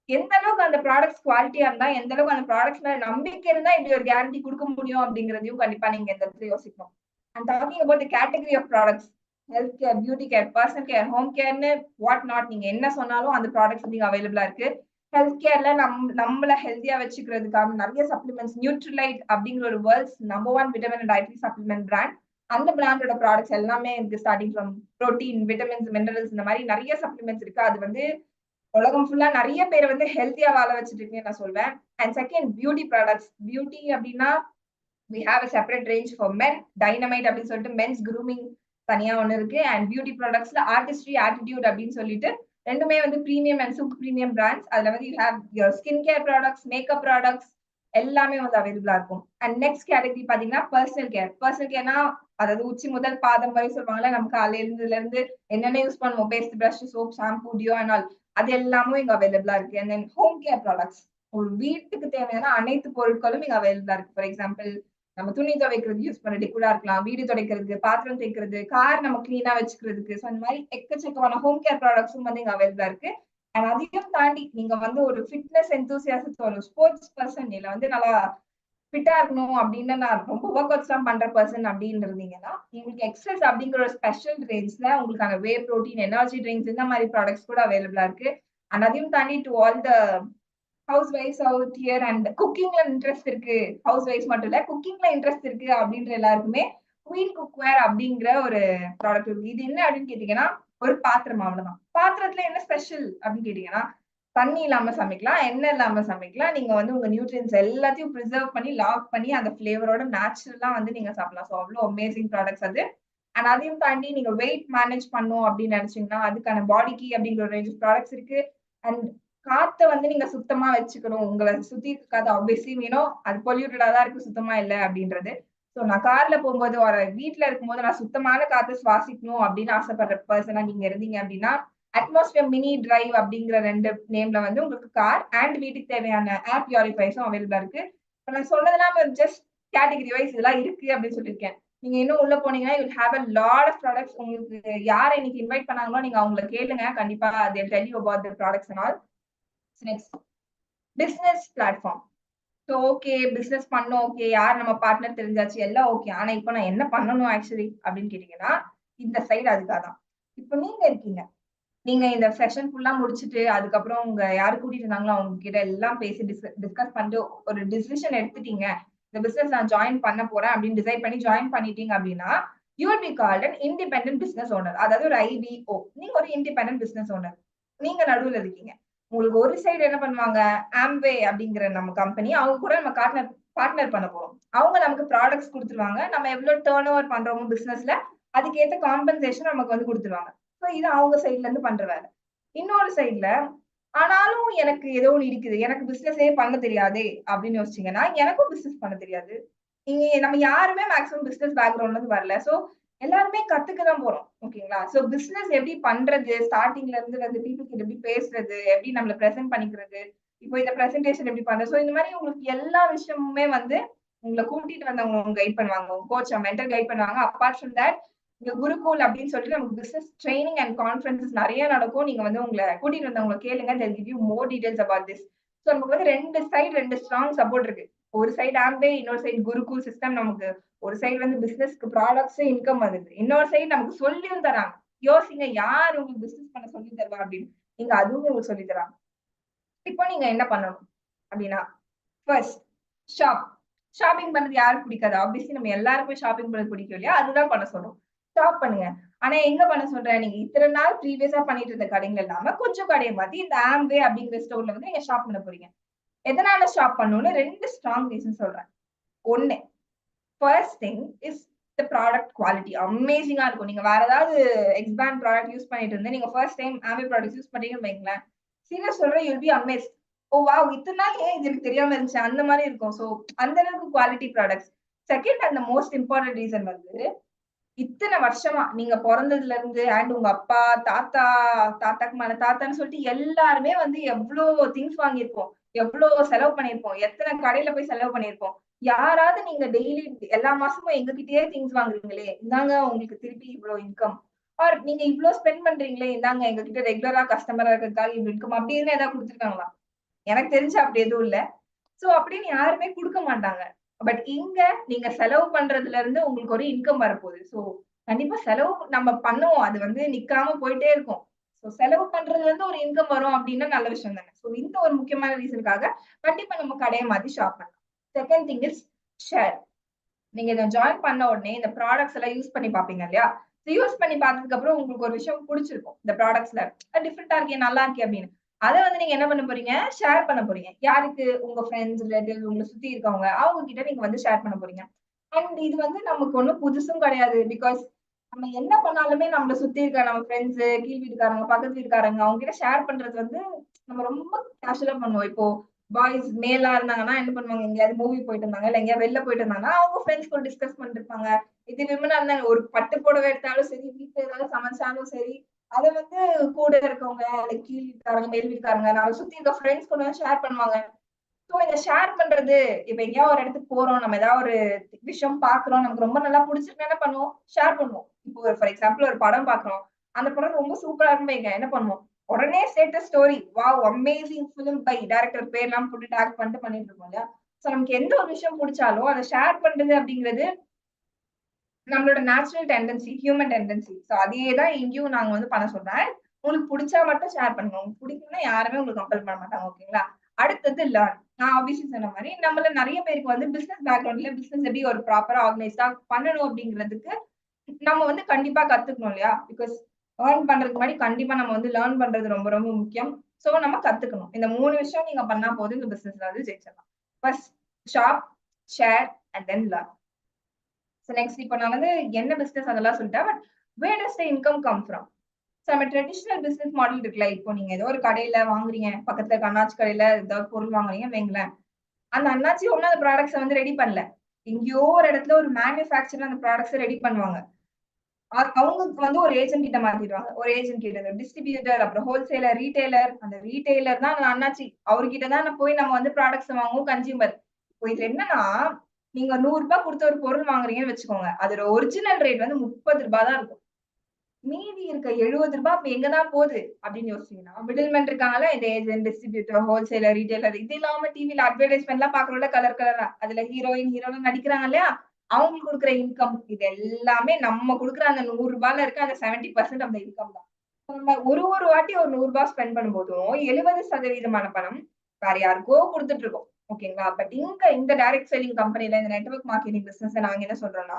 எந்த அளவுக்கு அந்த ப்ராடக்ட்ஸ் குவாலிட்டியா இருந்தா, எந்த அளவுக்கு அந்த ப்ராடக்ட்ஸ் மேல நம்பிக்கை இருந்தா இப்படி ஒரு கேரண்டி குடுக்க முடியும் அப்படிங்கிறதையும் கண்டிப்பா நீங்க இந்த இடத்துல யோசிக்கணும். And talking about the category of products, health care, beauty care, personal care, home கேர்ன்னு வாட் நாட் நீங்க என்ன சொன்னாலும் அந்த ப்ராடக்ட்ஸ் நீங்க அவைலபிளா இருக்கு. ஹெல்த் கேர்ல நம்மள ஹெல்த்தியா வச்சுக்கிறதுக்கான நிறைய சப்ளிமெண்ட்ஸ், நியூட்ரிலைட் அப்படிங்கிற ஒரு world's number 1 vitamin and dietary supplement brand. அந்த பிராண்டோட ப்ராடக்ட்ஸ் எல்லாமே இருக்கு. Starting from protein, vitamins, minerals இந்த மாதிரி நிறைய சப்ளிமெண்ட்ஸ் இருக்கு. அது வந்து உலகம் ஃபுல்லா நிறைய பேர் வந்து ஹெல்த்தியா வாழ வச்சுட்டு இருக்குன்னு நான் சொல்வேன். And second beauty products. Beauty அப்படின்னா we have a separate range for men. Dynamite அப்படின்னு சொல்லிட்டு மென்ஸ் grooming தனியா ஒண்ணு இருக்கு. அண்ட் பியூட்டி ப்ராடக்ட்ஸ்ல ஆர்டிஸ்ட்ரி, ஆட்டிடியூட் அப்படின்னு சொல்லிட்டு ரெண்டுமே வந்து premium and super premium brands. அதுல வந்து you have your skin care products, makeup products எல்லாமே வந்து அவைலபிளா இருக்கும். அண்ட் நெக்ஸ்ட் கேட்டகரி பாத்தீங்கன்னா பர்சனல் கேர். பர்சனல் கேர்னா அதாவது உச்சி முதல் பாதம் வரை சொல்லுவாங்கல்ல, நம்ம காலையில இருந்து என்னென்ன யூஸ் பண்ணுவோம், paste, brush, soap, shampoo, deo and all, அது எல்லாமே இங்க அவைலபிளா இருக்கு. And then home care products, ஒரு வீட்டுக்கு தேவையான அனைத்து பொருட்களும் இங்க அவைலபிளா இருக்கு. ஃபார் எக்ஸாம்பிள் நம்ம துணி துவைக்கிறது யூஸ் பண்ண லிக்விடா இருக்கலாம், வீடு துடைக்கிறதுக்கு, பாத்திரம் தேய்க்கிறது, கார் நம்ம கிளீனா வச்சுக்கிறதுக்கு. ஸோ அந்த மாதிரி எக்கச்சக்கமான ஹோம் கேர் ப்ராடக்ட்ஸும் வந்து இங்க அவைலபிளா இருக்கு. அண்ட் அதையும் தாண்டி நீங்க வந்து ஒரு ஃபிட்னஸ் எந்தூசியாசிஸ்ட், ஒரு ஸ்போர்ட்ஸ் பர்சன், இல்ல வந்து நல்லா ஃபிட்டா இருக்கணும் அப்படின்னு நான் ரொம்ப ஒர்க் அவுட்ஸ் எல்லாம் பண்ற பர்சன் அப்படின்னு இருந்தீங்கன்னா உங்களுக்கு எக்ஸஸ் அப்படிங்கிற ஒரு ஸ்பெஷல் ரேஞ்ச்ல உங்களுக்கான வே ப்ரோட்டீன், எனர்ஜி ட்ரிங்க்ஸ் இந்த மாதிரி ப்ராடக்ட்ஸ் கூட அவைலபிளா இருக்கு. அண்ட் அதையும் தாண்டி டு ஆல் த ஹவுஸ் வைஃப்ஸ் அவுட் ஹியர் அண்ட் குக்கிங்ல இன்ட்ரெஸ்ட் இருக்கு, ஹவுஸ் வைஃப்ஸ் மட்டும் இல்ல குக்கிங்ல இன்ட்ரெஸ்ட் இருக்கு அப்படின்ற எல்லாருக்குமே குவீன் குக்வேர் அப்படிங்கிற ஒரு ப்ராடக்ட் இருக்கு. இது என்ன அப்படின்னு கேட்டீங்கன்னா ஒரு பாத்திரம், அவ்வளவுதான். பாத்திரத்துல என்ன ஸ்பெஷல் அப்படின்னு கேட்டீங்கன்னா தண்ணி இல்லாம சமைக்கலாம், எண்ணெய் இல்லாம சமைக்கலாம். நீங்க வந்து உங்க நியூட்ரியன்ஸ் எல்லாத்தையும் பிரிசர்வ் பண்ணி, லாக் பண்ணி அந்த ஃபிளேவரோட நேச்சுரலா வந்து நீங்க சாப்பிடலாம். ஸோ அவ்வளோ அமேசிங் ப்ராடக்ட்ஸ் அது. அண்ட் அதையும் தாண்டி நீங்க வெயிட் மேனேஜ் பண்ணும் அப்படின்னு நினைச்சீங்கன்னா அதுக்கான பாடி கீ அப்படிங்கிற ஒரு ரேஞ்ச் ப்ராடக்ட்ஸ் இருக்கு. அண்ட் காத்த வந்து நீங்க சுத்தமா வச்சுக்கணும், உங்களை சுத்தி இருக்காது ஆப்வியஸ்லி வேணும், அது பொல்யூட்டடா தான் இருக்கு, சுத்தமா இல்லை அப்படின்றது. ஸோ நான் கார்ல போகும்போது ஒரு வீட்டுல இருக்கும்போது நான் சுத்தமான காத்து சுவாசிக்கணும் அப்படின்னு ஆசைப்படுற பர்சனா நீங்க இருந்தீங்க அப்படின்னா அட்மாஸ்பியர் மினி டிரைவ் அப்படிங்கிற 2 நேம்ல வந்து உங்களுக்கு கார் அண்ட் வீட்டுக்கு தேவையான ஏர் பியூரிஃபைஸும் அவைலபிளா இருக்கு. இப்ப நான் சொன்னதெல்லாம் ஜஸ்ட் கேட்டகரி வைஸ் இதெல்லாம் இருக்கு அப்படின்னு சொல்லியிருக்கேன். நீங்க இன்னும் உள்ள போனீங்கன்னா you have a lot of products. உங்களுக்கு யாரை இன்னைக்கு இன்வைட் பண்ணாங்களோ நீங்க அவங்களை கேளுங்க, கண்டிப்பா they will tell you about the products and all. Next business platform. So okay business பண்ணோம், ஓகே யார் நம்ம பார்ட்னர் தெரிஞ்சாச்சு எல்லாம் ஓகே. ஆனா இப்போ நான் என்ன பண்ணணும் ஆக்சுவலி அப்படின்னு கேட்டீங்கன்னா இந்த சைடு அதுக்காக தான். இப்போ நீங்க இருக்கீங்க, நீங்க இந்த செஷன் ஃபுல்லா முடிச்சுட்டு அதுக்கப்புறம் உங்க யாரு கூட்டிட்டு இருந்தாங்களோ அவங்க கிட்ட எல்லாம் பேசி டிஸ்கஸ் பண்ணிட்டு ஒரு டிசிஷன் எடுத்துட்டீங்க, இந்த பிசினஸ் நான் ஜாயின் பண்ண போறேன் அப்படின்னு டிசைட் பண்ணி ஜாயின் பண்ணிட்டீங்க அப்படின்னா you will be called an independent business owner. அதாவது ஒரு ஐபிஓ. நீங்க ஒரு இண்டிபெண்டன்ட் பிசினஸ் ஓனர். நீங்க நடுவுல இருக்கீங்க. உங்களுக்கு ஒரு சைடு என்ன பண்ணுவாங்க, ஆம்வே அப்படிங்கிற நம்ம கம்பெனி, அவங்க கூட நம்ம பார்ட்னர் பண்ண போறோம். அவங்க நமக்கு ப்ராடக்ட்ஸ் கொடுத்துருவாங்க, நம்ம எவ்வளவு டேர்ன் ஓவர் பண்றோமோ பிசினஸ்ல அதுக்கேற்ற காம்பன்சேஷன் நமக்கு வந்து கொடுத்துருவாங்க. ஸோ இது அவங்க சைட்ல இருந்து பண்ற வேலை. இன்னொரு சைட்ல ஆனாலும் எனக்கு ஏதோ ஒண்ணு இருக்குது, எனக்கு பிசினஸே பண்ண தெரியாதே அப்படின்னு யோசிச்சீங்கன்னா எனக்கும் பிசினஸ் பண்ண தெரியாது. நீங்க நம்ம யாருமே மேக்ஸிமம் பிசினஸ் பேக்ரவுண்ட்ல இருந்து வரல. சோ எல்லாருமே கத்துக்க தான் போறோம். ஓகேங்களா? சோ பிசினஸ் எப்படி பண்றது, ஸ்டார்டிங்ல இருந்து வந்து பீப்புள் கிட்ட எப்படி பேசுறது, எப்படி நம்மள பிரசன்ட் பண்ணிக்கிறது, இப்போ இந்த பிரசன்டேஷன் எப்படி பண்றது. சோ இந்த மாதிரி உங்களுக்கு எல்லா விஷயமுமே வந்து உங்களை கூட்டிட்டு வந்தவங்க கைட் பண்ணுவாங்க, உங்க கோச் மென்டர் கைட் பண்ணுவாங்க. அப்பார்ட் ஃப்ரம் தட் இங்க குருகுல் அப்படின்னு சொல்லிட்டு நமக்கு பிசினஸ் ட்ரைனிங் அண்ட் கான்ஃபரன்சஸ் நிறைய நடக்கும். நீங்க வந்து உங்களை கூட்டிட்டு வந்தவங்களை கேளுங்க, they'll give you more details about this. So நமக்கு வந்து ரெண்டு சைடு ரெண்டு ஸ்ட்ராங் சப்போர்ட் இருக்கு. ஒரு சைடு ஆம்பே, இன்னொரு சைடு குருகுல் சிஸ்டம். நமக்கு ஒரு சைடு வந்து பிசினஸ்க்கு ப்ராடக்ட்ஸ் இன்கம் வருது, இன்னொரு சைடு நமக்கு சொல்லியும் தராங்க. யோசிங்க யார் உங்களுக்கு பிசினஸ் பண்ண சொல்லி தருவா அப்படின்னு. நீங்க அதுவும் உங்களுக்கு சொல்லி தராங்க. இப்போ நீங்க என்ன பண்ணணும் அப்படின்னா ஃபர்ஸ்ட் ஷாப். ஷாப்பிங் பண்றது யாருக்கு பிடிக்காது? ஆப்வியஸ்லி நம்ம எல்லாருக்கும் ஷாப்பிங் பண்ணது பிடிக்கும் இல்லையா? அதுதான் பண்ண சொல்றோம். ஷாப் பண்ணுங்க. ஆனா எங்க பண்ண சொல்றேன், நீங்க இத்தனை நாள் ப்ரீவியஸா பண்ணிட்டு இருந்த கடைகள் இல்லாம கொஞ்சம் கடையை மாத்தி இந்த ஆம்வே அப்படிங்கிற ஸ்டோர்ல வந்து நீங்க ஷாப் பண்ண போறீங்க. எதனால ஷாப் பண்ணணும்னு 2 ஸ்ட்ராங் ரீசன் சொல்றேன். ஒண்ணு, first thing is the product quality அமேசிங்கா இருக்கும். நீங்க வேற ஏதாவது எக்ஸ்பேண்ட் ப்ராடக்ட் யூஸ் பண்ணிட்டு இருந்து நீங்க ஃபர்ஸ்ட் டைம் ஆம்பி ப்ராடக்ட் யூஸ் பண்றீங்கன்னு வைங்களேன். சீரியஸ் சொல்றேன், you will be amazed. O wow! இத்தன நாள் ஏன் இது எனக்கு தெரியாம இருந்துச்சு? அந்த மாரி இருக்கும். சோ அந்த அளவுக்கு quality products. Second and the most important reason வந்து இத்தன வருஷமா நீங்க பொறந்ததுல இருந்து அண்ட் உங்க அப்பா, தாத்தா, தாத்தாக்கு மேல தாத்தான்னு சொல்லிட்டு எல்லாருமே வந்து எவ்ளோ திங்ஸ் வாங்கியிருப்போம். எவ்ளோ செலவு பண்ணியிருப்போம். எத்தன கடையில போய் செலவு பண்ணியிருப்போம். யாராவது நீங்க டெய்லி எல்லா மாசமும் எங்ககிட்டயே திங்ஸ் வாங்குறீங்களே, இந்தாங்க உங்களுக்கு திருப்பி இவ்ளோ இன்கம். ஆர் நீங்க இவ்ளோ ஸ்பெண்ட் பண்றீங்களே, இந்தாங்க எங்ககிட்ட ரெகுலரா கஸ்டமரா இருக்கிறதுக்காக இவ்ளோ இன்கம் அப்படின்னு ஏதாவது குடுத்துருக்காங்களா? எனக்கு தெரிஞ்சு அப்படி எதுவும் இல்ல. சோ அப்படின்னு யாருமே குடுக்க மாட்டாங்க. பட் இங்க நீங்க செலவு பண்றதுல இருந்து உங்களுக்கு ஒரு இன்கம் வரப்போகுது. சோ கண்டிப்பா செலவு நம்ம பண்ணுவோம். அது வந்து நிக்காம போயிட்டே இருக்கும். சோ செலவு பண்றதுல இருந்து ஒரு இன்கம் வரும் அப்டின்னா நல்ல விஷயம் தானே. சோ இந்த ஒரு முக்கியமான ரீசனுக்காக கண்டிப்பா நம்ம கடைய மாத்தி ஷாப் பண்ணலாம். Second thing is share. நீங்க இத ஜாயின் பண்ண உடனே இந்த ப்ராடக்ட்ஸ் எல்லாம் யூஸ் பண்ணி பார்ப்பீங்க இல்லையா? யூஸ் பண்ணி பார்த்ததுக்கு அப்புறம் உங்களுக்கு ஒரு விஷயம் புடிச்சிருக்கும். இந்த ப்ராடக்ட்ஸ்ல டிஃபரெண்டா இருக்கே, நல்லா இருக்கே அப்படின்னு. அத வந்து நீங்க என்ன பண்ண போறீங்க? ஷேர் பண்ண போறீங்க. யாருக்கு? உங்க ஃபிரெண்ட்ஸ், ரிலேட்டிவ்ஸ் உங்கள சுத்தி இருக்கவங்க. அவங்க கிட்ட நீங்க வந்து ஷேர் பண்ண போறீங்க. அண்ட் இது வந்து நமக்கு ஒண்ணும் புதுசும் கிடையாது. பிகாஸ் நம்ம என்ன பண்ணாலுமே நம்மள சுத்தி இருக்க நம்ம ஃபிரெண்ட்ஸ், கீழ் வீட்டுக்காரங்க, பக்கத்து வீட்டுக்காரங்க அவங்க கிட்ட ஷேர் பண்றது வந்து நம்ம ரொம்ப கேஷுவலா பண்ணுவோம். இப்போ பாய்ஸ் மேலா இருந்தாங்கன்னா என்ன பண்ணுவாங்க? எங்கேயாவது மூவி போயிட்டு இருந்தாங்க, இல்ல எங்கேயாவது வெளில போயிட்டு இருந்தாங்கன்னா, அவங்க ஃபிரெண்ட்ஸ் கூட டிஸ்கஸ் பண்ணிட்டு இருப்பாங்க. இது விமனா இருந்தா ஒரு பட்டு புடவை எடுத்தாலும் சரி, வீட்ல ஏதாவது சமைச்சாலும் சரி, அத வந்து கூட இருக்கவங்க, லைக் கீழ் வீட்டுக்காரங்க, மேல் வீட்டுக்காரங்க, நம்மள சுத்தி இருக்க ஃபிரெண்ட்ஸ் கூட ஷேர் பண்ணுவாங்க. சோ இந்த ஷேர் பண்றது, இப்ப எங்கேயாவது ஒரு இடத்துக்கு போறோம், நம்ம ஏதாவது ஒரு விஷயம் பார்க்குறோம், நமக்கு ரொம்ப நல்லா புடிச்சிருக்குன்னா என்ன பண்ணுவோம்? ஷேர் பண்ணுவோம். இப்போ ஃபார் எக்ஸாம்பிள் ஒரு படம் பார்க்குறோம். அந்த படம் ரொம்ப சூப்பரா இருக்குன்னு வைங்க, என்ன பண்ணுவோம்? உடனே status story, wow amazing film by director பேர்லாம் போட்டு டாக் பண்ணிட்டு பண்ணிட்டு இருப்போம் இல்லையா? சோ நமக்கு எந்த ஒரு விஷயம் புடிச்சாலும் அத ஷேர் பண்றது அப்படிங்கிறது நம்மளோட natural tendency, human tendency. So அதே தான் இங்கேயும் நாங்க வந்து பண்ண சொல்றேன். உங்களுக்கு புடிச்சா மட்டும் ஷேர் பண்ணுங்க. உங்களுக்கு பிடிக்கலன்னா யாருமே உங்களுக்கு கம்பல் பண்ண மாட்டாங்க. ஓகேங்களா? அடுத்தது லேர்ன். நான் ஆப்வியஸ்லி சொன்ன மாரி நம்மள நெறைய பேருக்கு வந்து பிசினஸ் பேக்ரவுண்ட்ல பிசினஸ் எப்படி ஒரு ப்ராப்பரா ஆர்கனைஸ்டா பண்ணணும் அப்படிங்கிறதுக்கு நம்ம வந்து கண்டிப்பா கத்துக்கணும் இல்லையா? பிகாஸ் ஏர்ன் பண்றதுக்கு முன்னாடி கண்டிப்பா நம்ம வந்து லேர்ன் பண்றது ரொம்ப ரொம்ப முக்கியம். சோ நம்ம கத்துக்கணும். இந்த 3 விஷயம் நீங்க பண்ணா போதும் இந்த பிசினஸ்ல வந்து ஜெயிச்சிடலாம். First shop, share and then learn. So next இப்ப நான் வந்து என்ன பிசினஸ் அதெல்லாம் சொல்லிட்டேன். But where does the income come from? So நம்ம ட்ரெடிஷனல் பிசினஸ் மாடல் இருக்குல்ல. இப்போ நீங்க ஏதோ ஒரு கடையில வாங்குறீங்க. பக்கத்துல இருக்க அண்ணாச்சி கடையில ஏதாவது பொருள் வாங்குறீங்கன்னு வைங்களேன். அந்த அண்ணாச்சி ஒண்ணும் அந்த ப்ராடக்ட்ஸ வந்து ரெடி பண்ணல. எங்கேயோ ஒரு இடத்துல ஒரு மேனுஃபேக்சரர் அந்த ப்ராடக்ட்ஸ ரெடி பண்ணுவாங்க. அவங்களுக்கு வந்து ஒரு ஏஜென்ட் கிட்ட மாத்திடுவாங்க. ஒரு ஏஜென்ட் கிட்ட டிஸ்ட்ரிபியூட்டர், அப்புறம் ஹோல்சேலர், ரீட்டெய்லர். அந்த ரீட்டெய்லர் தான் அந்த அண்ணாச்சி. அவர்கிட்ட தான் போய் நம்ம வந்து ப்ராடக்ட்ஸ் வாங்குவோம் கன்சியூமர். இப்போ இதுல என்னன்னா, நீங்க ரூ. 100 குடுத்து ஒரு பொருள் வாங்குறீங்கன்னு வச்சுக்கோங்க. அதோட ஒரிஜினல் ரேட் வந்து ரூ. 30 தான் இருக்கும். மீதி இருக்க ரூ. 70 அப்ப எங்க தான் போது? அப்படின்னு யோசிச்சீங்கன்னா, மிடில் மேன் இருக்காங்கல்ல, இந்த ஏஜென்ட், டிஸ்ட்ரிபியூட்டர், ஹோல்சேலர், ரீட்டெய்லர் இது இல்லாம டிவில அட்வர்டைஸ்மென்ட்லாம் பார்க்குறோம்ல கலர் கலரா. அதுல ஹீரோயின், ஹீரோலாம் நடிக்கிறாங்க இல்லையா? அவங்களுக்கு குடுக்குற இன்கம் இது எல்லாமே நம்ம குடுக்குற அந்த ரூ. 100ல இருக்க அந்த 70% ஆஃப் த இன்கம் தான். நம்ம ஒரு ஒரு வாட்டி ஒரு ரூ. 100 ஸ்பெண்ட் பண்ணும்போதும் 70% பணம் வேற யாருக்கோ குடுத்துட்டு இருக்கோம். ஓகேங்களா? பட் இங்க இந்த டைரக்ட் செல்லிங் கம்பெனில இந்த நெட்வொர்க் மார்க்கெட்டிங் பிசினஸ்ல நாங்க என்ன சொல்றோம்னா,